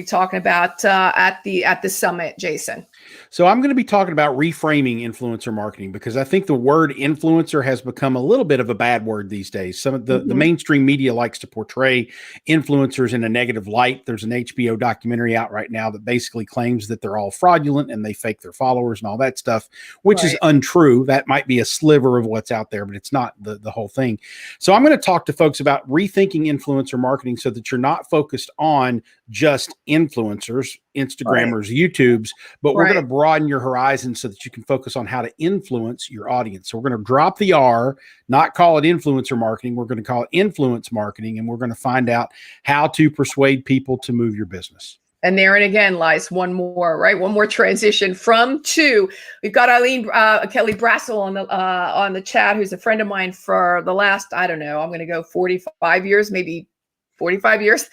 [SPEAKER 1] talking about at the summit, Jason?
[SPEAKER 7] So I'm going to be talking about reframing influencer marketing because I think the word influencer has become a little bit of a bad word these days. Some of the mainstream media likes to portray influencers in a negative light. There's an HBO documentary out right now that basically claims that they're all fraudulent and they fake their followers and all that stuff, which is untrue. That might be a sliver of what's out there, but it's not the whole thing. So I'm going to talk to folks about rethinking influencer marketing so that you're not focused on just influencers, Instagrammers, YouTubes, but we're going to broaden your horizon so that you can focus on how to influence your audience. So we're going to drop the R, not call it influencer marketing. We're going to call it influence marketing, and we're going to find out how to persuade people to move your business.
[SPEAKER 1] And therein again lies one more transition from to. We've got Eileen Kelly Brassel on the chat, who's a friend of mine for the last, I'm going to go 45 years, maybe 45 years,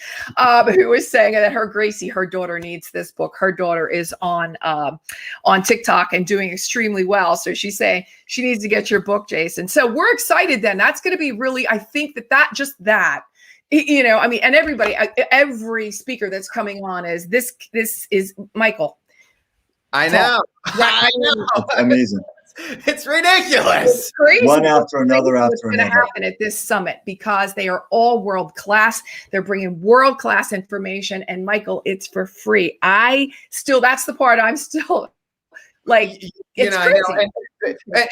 [SPEAKER 1] who was saying that her daughter needs this book. Her daughter is on TikTok and doing extremely well. So she's saying she needs to get your book, Jason. So we're excited then. That's going to be really, I think that, and everybody, every speaker that's coming on is this is Michael.
[SPEAKER 2] I know. I know.
[SPEAKER 4] Amazing.
[SPEAKER 2] It's ridiculous.
[SPEAKER 1] It's crazy.
[SPEAKER 4] One after another after
[SPEAKER 1] another. What's going to happen at this summit because they are all world class. They're bringing world class information, and Michael, it's for free. That's the part I'm still like. It's crazy.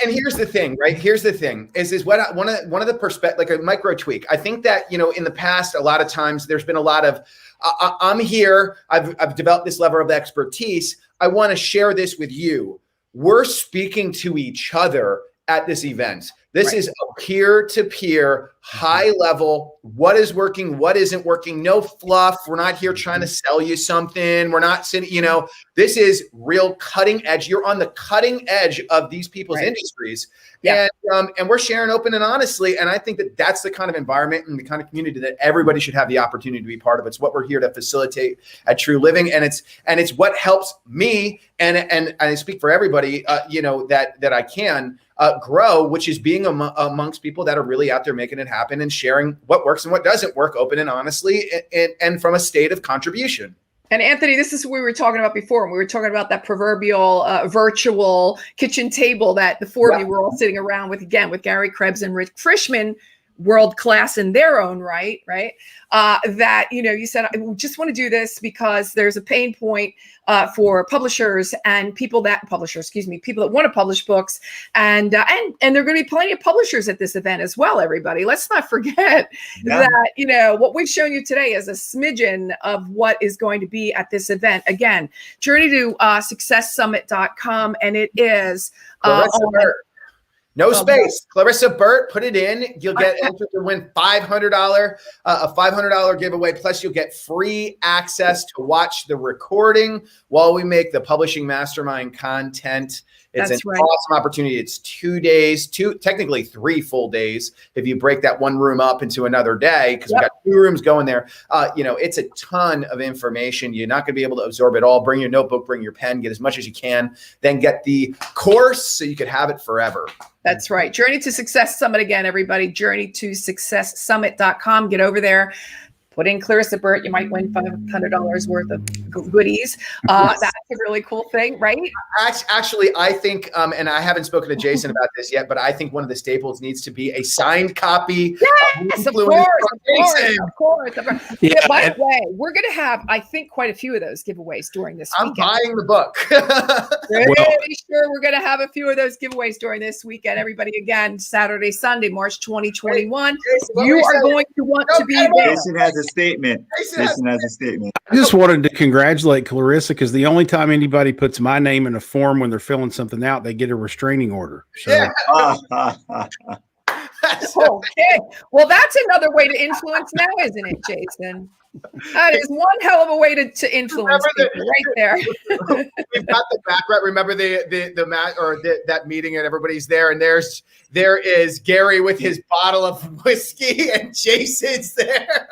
[SPEAKER 2] And here's the thing, right? Here's the thing: is what one of the perspective, like a micro tweak. I think that in the past, a lot of times there's been a lot of I'm here. I've developed this level of expertise. I want to share this with you. We're speaking to each other at this event. This is a peer-to-peer, high level, what is working, what isn't working, no fluff. We're not here trying to sell you something. We're not sitting, this is real cutting edge. You're on the cutting edge of these people's industries. Yeah. And we're sharing open and honestly. And I think that that's the kind of environment and the kind of community that everybody should have the opportunity to be part of. It's what we're here to facilitate at True Living. And it's what helps me. And I speak for everybody, that I can grow, which is being amongst people that are really out there making it happen and sharing what works and what doesn't work open and honestly and from a state of contribution.
[SPEAKER 1] And Anthony, this is what we were talking about before. We were talking about that proverbial virtual kitchen table that the four of you were all sitting around with Gary Krebs and Rick Frischman, world class in their own right? That, you said, I just want to do this because there's a pain point for publishers and people that want to publish books. And there are going to be plenty of publishers at this event as well, everybody. Let's not forget that, what we've shown you today is a smidgen of what is going to be at this event. Again, journey to successsummit.com. And it is
[SPEAKER 2] no space. Clarissa Burt, put it in. You'll get entered to win a $500 giveaway. Plus, you'll get free access to watch the recording while we make the Publishing Mastermind content. It's awesome opportunity. It's 2 days, technically 3 full days. If you break that one room up into another day, because we've got 2 rooms going there, it's a ton of information. You're not going to be able to absorb it all. Bring your notebook, bring your pen, get as much as you can, then get the course so you could have it forever.
[SPEAKER 1] That's right. Journey to Success Summit again, everybody. Journey to successsummit.com. Get over there. put in Clarissa Burt, you might win $500 worth of goodies. That's a really cool thing, right?
[SPEAKER 2] Actually, I think, and I haven't spoken to Jason about this yet, but I think one of the staples needs to be a signed copy.
[SPEAKER 1] Yes, of course. Yeah, by the way, we're going to have, I think, quite a few of those giveaways during this weekend.
[SPEAKER 2] I'm buying the book.
[SPEAKER 1] Pretty sure we're going to have a few of those giveaways during this weekend. Everybody, again, Saturday, Sunday, March 2021. You are going to want to be there.
[SPEAKER 4] Jason has a statement. Jason has a statement.
[SPEAKER 7] I just wanted to congratulate Clarissa, because the only time anybody puts my name in a form when they're filling something out, they get a restraining order. So.
[SPEAKER 2] Yeah.
[SPEAKER 1] Okay. Well, that's another way to influence now, isn't it, Jason? That is one hell of a way to influence people right there.
[SPEAKER 2] We've got the background. Remember that meeting, and everybody's there, and there is Gary with his bottle of whiskey, and Jason's there.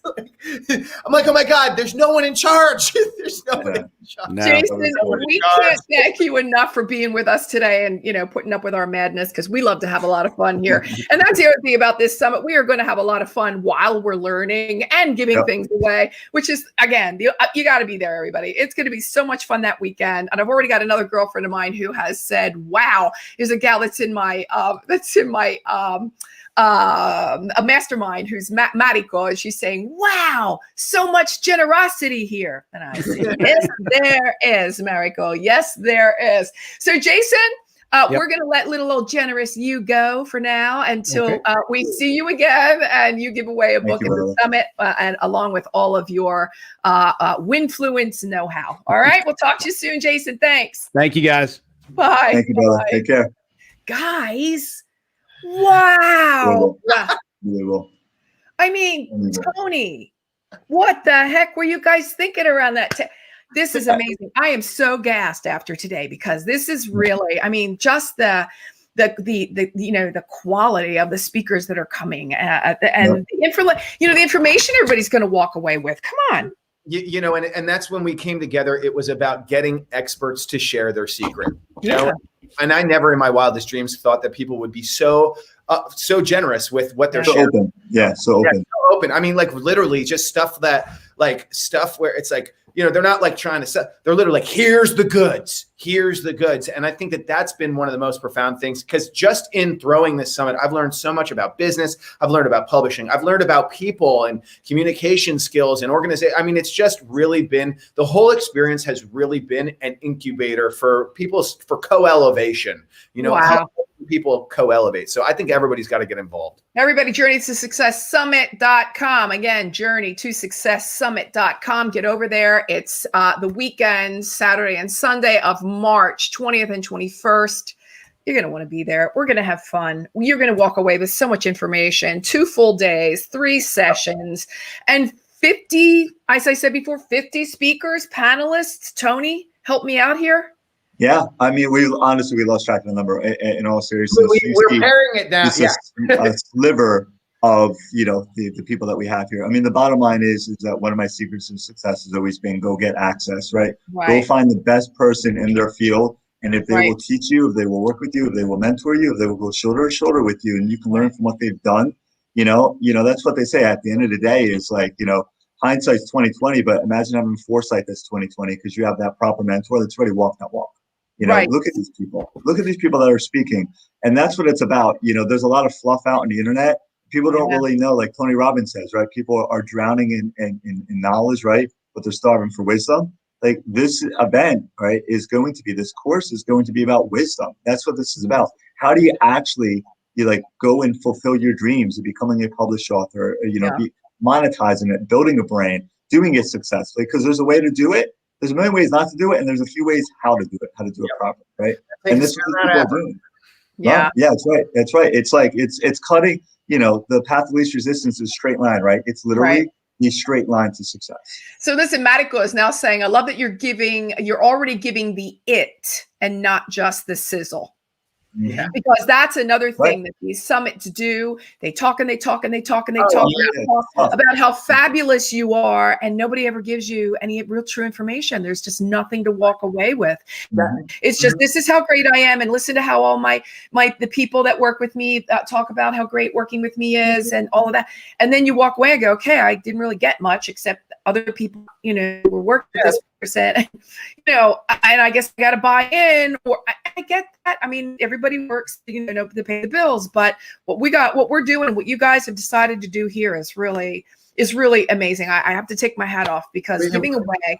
[SPEAKER 2] I'm like, oh my God, there's no one in charge. There's no one in charge.
[SPEAKER 7] No.
[SPEAKER 1] Jason, we can't thank you enough for being with us today and, putting up with our madness, because we love to have a lot of fun here. And that's the other thing about this summit. We are going to have a lot of fun while we're learning and giving things away, which is, again, you got to be there, everybody. It's going to be so much fun that weekend. And I've already got another girlfriend of mine who has said, wow, there's a gal that's in my a mastermind who's Mariko, and she's saying, wow, so much generosity here. And I say, yes, there is, Mariko. Yes, there is. So Jason, we're going to let little old generous you go for now until we see you again and you give away a book at the summit, and along with all of your Winfluence know-how. All right. We'll talk to you soon, Jason. Thanks.
[SPEAKER 7] Thank you, guys.
[SPEAKER 1] Bye.
[SPEAKER 4] Thank you, brother. Take care.
[SPEAKER 1] Guys. Wow.
[SPEAKER 4] Really will.
[SPEAKER 1] I mean, Tony, what the heck were you guys thinking around that? This is amazing. I am so gassed after today, because this is really, I mean, just the quality of the speakers that are coming and the information everybody's going to walk away with. Come on.
[SPEAKER 2] And that's when we came together. It was about getting experts to share their secret. You know? And I never in my wildest dreams thought that people would be so generous with what they're sharing.
[SPEAKER 4] Open. Yeah, so open.
[SPEAKER 2] So open. I mean, like literally just stuff where it's like, they're not like trying to sell. They're literally like, here's the goods. Here's the goods. And I think that that's been one of the most profound things, because just in throwing this summit, I've learned so much about business. I've learned about publishing. I've learned about people and communication skills and organization. I mean, it's just really been, the whole experience has really been an incubator for people, for co-elevation, help people co-elevate. So I think everybody's got to get involved.
[SPEAKER 1] Everybody, journeytosuccesssummit.com. Again, journeytosuccesssummit.com. Get over there. It's the weekend, Saturday and Sunday of March 20th and 21st. You're going to want to be there. We're going to have fun. You're going to walk away with so much information, 2 full days, 3 sessions, and 50, as I said before, 50 speakers, panelists. Tony, help me out here.
[SPEAKER 4] Yeah, I mean, we lost track of the number. In all seriousness,
[SPEAKER 2] we're paring it down.
[SPEAKER 4] A sliver of the people that we have here. I mean, the bottom line is that one of my secrets of success has always been go get access. Right? Go find the best person in their field, and if they will teach you, if they will work with you, if they will mentor you, if they will go shoulder to shoulder with you, and you can learn from what they've done. That's what they say. At the end of the day, is like hindsight's 20/20, but imagine having foresight that's 20/20, because you have that proper mentor that's already walked that walk. Look at these people. Look at these people that are speaking. And that's what it's about. There's a lot of fluff out on the internet. People don't really know, like Tony Robbins says, right? People are drowning in knowledge, right? But they're starving for wisdom. Like this event, right, this course is going to be about wisdom. That's what this is about. How do you actually, go and fulfill your dreams of becoming a published author, be monetizing it, building a brand, doing it successfully? Because there's a way to do it. There's a million ways not to do it, and there's a few ways how to do it properly, right? And this is what people are doing. Yeah, that's right. That's right. It's like it's cutting. The path of least resistance is straight line, right? It's literally the straight line to success.
[SPEAKER 1] So listen, Mariko is now saying, I love that you're already giving the it and not just the sizzle.
[SPEAKER 2] Yeah.
[SPEAKER 1] Because that's another thing that these summits do. They talk and they talk and they talk and they talk about how fabulous you are, and nobody ever gives you any real true information. There's just nothing to walk away with. It's just, this is how great I am, and listen to how all the people that work with me talk about how great working with me is, and all of that. And then you walk away and go, okay, I didn't really get much, except other people, were working with this person, and I guess I got to buy in, or I get that. I mean, everybody works, to pay the bills, but what we're doing, what you guys have decided to do here is really amazing. I have to take my hat off, because giving away,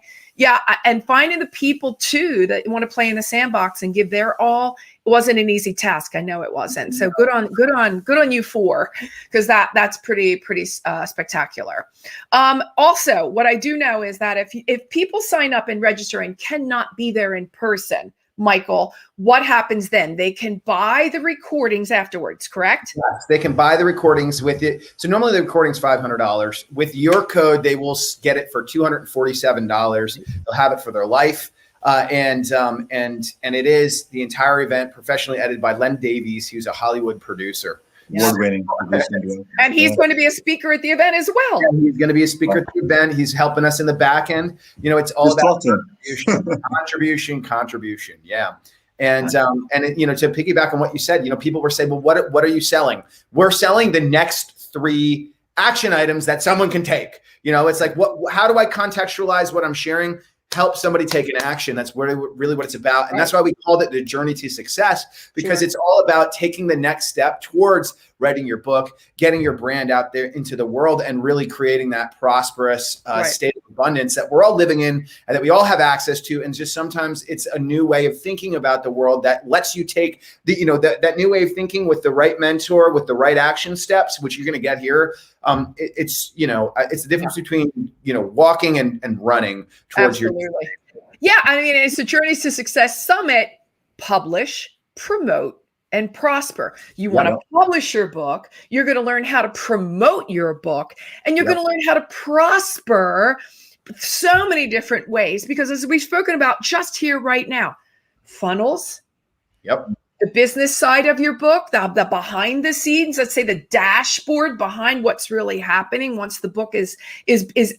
[SPEAKER 1] and finding the people too that want to play in the sandbox and give their all, it wasn't an easy task. I know it wasn't. So good on you four, because that's pretty spectacular. Also, what I do know is that if people sign up and register and cannot be there in person, Michael, what happens then? They can buy the recordings afterwards, correct?
[SPEAKER 2] Yes, they can buy the recordings with it. So normally the recording's $500. With your code, they will get it for $247. They'll have it for their life. And it is the entire event professionally edited by Len Davies, who's a Hollywood producer.
[SPEAKER 4] Award-winning.
[SPEAKER 1] And he's going to be a speaker at the event as well.
[SPEAKER 2] Yeah, he's going to be a speaker at the event. He's helping us in the back end. It's all about contribution. Yeah. And to piggyback on what you said, people were saying, well, what are you selling? We're selling the next 3 action items that someone can take. It's like, how do I contextualize what I'm sharing? Help somebody take an action. That's really what it's about. And that's why we called it the journey to success, because it's all about taking the next step towards writing your book, getting your brand out there into the world, and really creating that prosperous state of abundance that we're all living in and that we all have access to. And just sometimes it's a new way of thinking about the world that lets you take that new way of thinking with the right mentor, with the right action steps, which you're going to get here. It's the difference between, walking and running towards your.
[SPEAKER 1] Yeah. I mean, it's the Journey to Success Summit. Publish, promote, and prosper. You want to publish your book. You're going to learn how to promote your book, and you're going to learn how to prosper so many different ways, because as we've spoken about just here right now, funnels. The business side of your book, the behind the scenes, let's say the dashboard behind what's really happening once the book is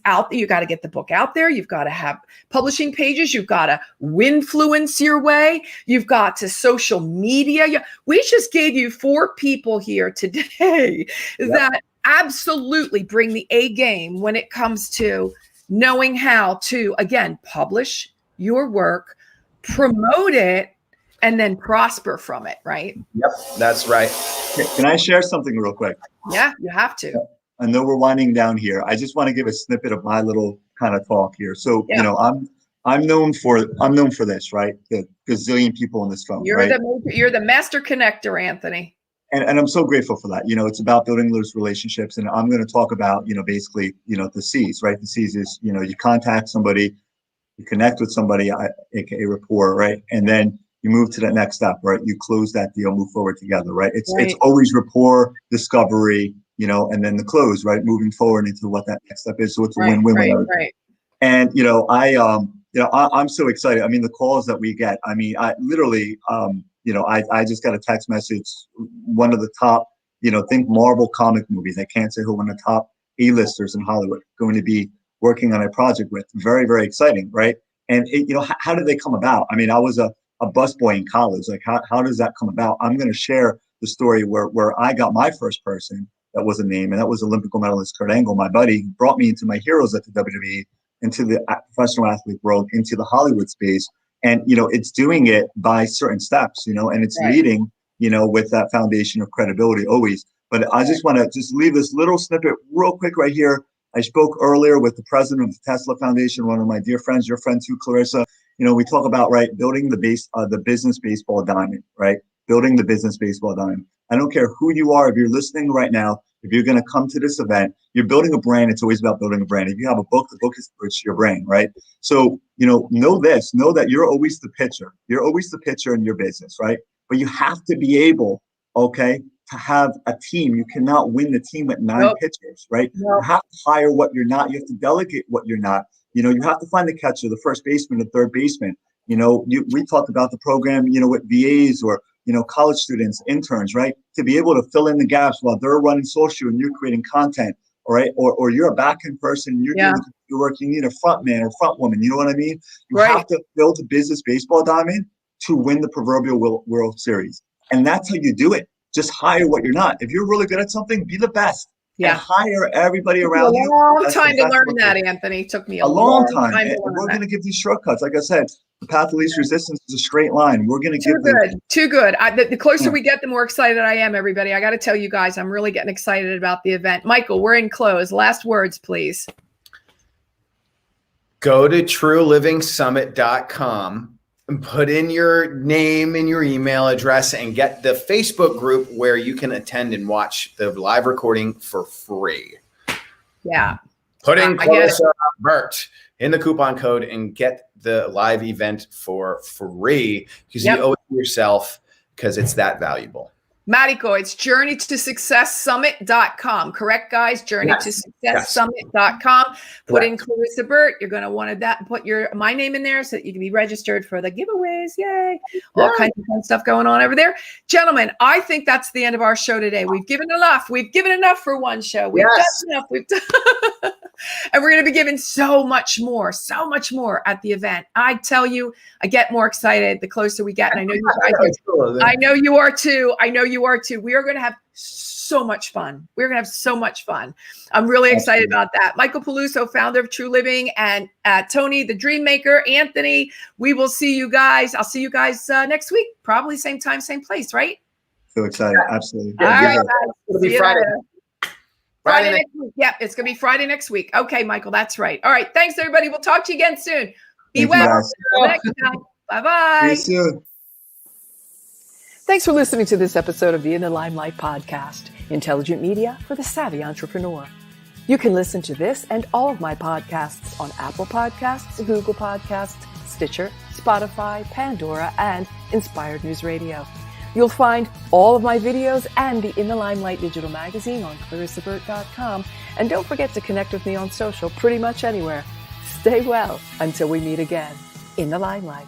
[SPEAKER 1] out there. You got to get the book out there. You've got to have publishing pages. You've got to winfluence your way. You've got to social media. We just gave you 4 people here today that absolutely bring the A game when it comes to knowing how to, again, publish your work, promote it, and then prosper from it, right?
[SPEAKER 2] Yep, that's right.
[SPEAKER 4] Can I share something real quick?
[SPEAKER 1] Yeah, you have to.
[SPEAKER 4] I know we're winding down here. I just want to give a snippet of my little kind of talk here. So, I'm known for this, right? The gazillion people in this phone.
[SPEAKER 1] You're the master connector, Anthony.
[SPEAKER 4] And I'm so grateful for that. It's about building those relationships. And I'm going to talk about, basically, the C's, right? The C's is, you contact somebody, you connect with somebody, aka rapport, right? And then you move to that next step, right? You close that deal, move forward together, right? It's always rapport, discovery, and then the close, right? Moving forward into what that next step is. So it's a win-win.
[SPEAKER 1] Right.
[SPEAKER 4] And I'm so excited. I mean, the calls that we get. I mean, I literally, I just got a text message. One of the top, think Marvel comic movies. I can't say who, one of the top A-listers in Hollywood, going to be working on a project with. Very, very exciting, right? And how did they come about? I mean, I was a busboy in college. Like, how does that come about? I'm going to share the story where I got my first person that was a name, and that was Olympic gold medalist Kurt Angle, my buddy, brought me into my heroes at the WWE, into the professional athlete world, into the Hollywood space. And, it's doing it by certain steps, and it's leading, with that foundation of credibility always. But I just want to leave this little snippet real quick right here. I spoke earlier with the president of the Tesla Foundation, one of my dear friends, your friend too, Clarissa. We talk about, building the business baseball diamond, right? Building the business baseball diamond. I don't care who you are. If you're listening right now, if you're going to come to this event, you're building a brand. It's always about building a brand. If you have a book, the book is your brand, right? So, know that you're always the pitcher. You're always the pitcher in your business, right? But you have to be able, to have a team. You cannot win the team with 9 pitchers, right? You have to hire what you're not. You have to delegate what you're not. You have to find the catcher, the first baseman, the third baseman. We talked about the program, with VAs or college students, interns, right? To be able to fill in the gaps while they're running social and you're creating content, all right? Or you're a back-end person and you're doing the computer work, you need a front man or front woman, you know what I mean? You have to build a business baseball diamond to win the proverbial World Series. And that's how you do it. Just hire what you're not. If you're really good at something, be the best. And hire everybody around you.
[SPEAKER 1] A long time to learn that, Anthony. It took me a long time.
[SPEAKER 4] And we're going to give these shortcuts. Like I said, the path of least resistance is a straight line. We're going to give them.
[SPEAKER 1] Too good. The closer we get, the more excited I am, everybody. I got to tell you guys, I'm really getting excited about the event. Michael, we're in close. Last words, please.
[SPEAKER 2] Go to truelivingsummit.com and put in your name and your email address and get the Facebook group where you can attend and watch the live recording for free.
[SPEAKER 1] Yeah.
[SPEAKER 2] Put in Clarissa Burt in the coupon code and get the live event for free because you owe it to yourself because it's that valuable.
[SPEAKER 1] Mariko, it's journeytosuccesssummit.com. Correct, guys? Journeytosuccesssummit.com. Put in Clarissa Burt. You're going to want that. Put my name in there so that you can be registered for the giveaways. Yay. All kinds of fun stuff going on over there. Gentlemen, I think that's the end of our show today. We've given enough. We've given enough for one show. We've done enough. We've done and we're going to be giving so much more at the event. I tell you, I get more excited the closer we get. And I know you guys are. I know you are too. We are going to have so much fun. I'm really excited about that. Michael Peluso, founder of True Living, and Tony, the Dream Maker, Anthony. We will see you guys. I'll see you guys next week. Probably same time, same place, right?
[SPEAKER 4] So excited. Absolutely.
[SPEAKER 1] All right, guys.
[SPEAKER 2] It'll be Friday.
[SPEAKER 1] Friday next week. Yeah, it's going to be Friday next week. Okay, Michael, that's right. All right. Thanks, everybody. We'll talk to you again soon. Be well. Bye-bye.
[SPEAKER 4] See you soon.
[SPEAKER 1] Thanks for listening to this episode of the In the Limelight podcast, intelligent media for the savvy entrepreneur. You can listen to this and all of my podcasts on Apple Podcasts, Google Podcasts, Stitcher, Spotify, Pandora, and Inspired News Radio. You'll find all of my videos and the In the Limelight digital magazine on clarissaburt.com. And don't forget to connect with me on social pretty much anywhere. Stay well until we meet again. In the Limelight.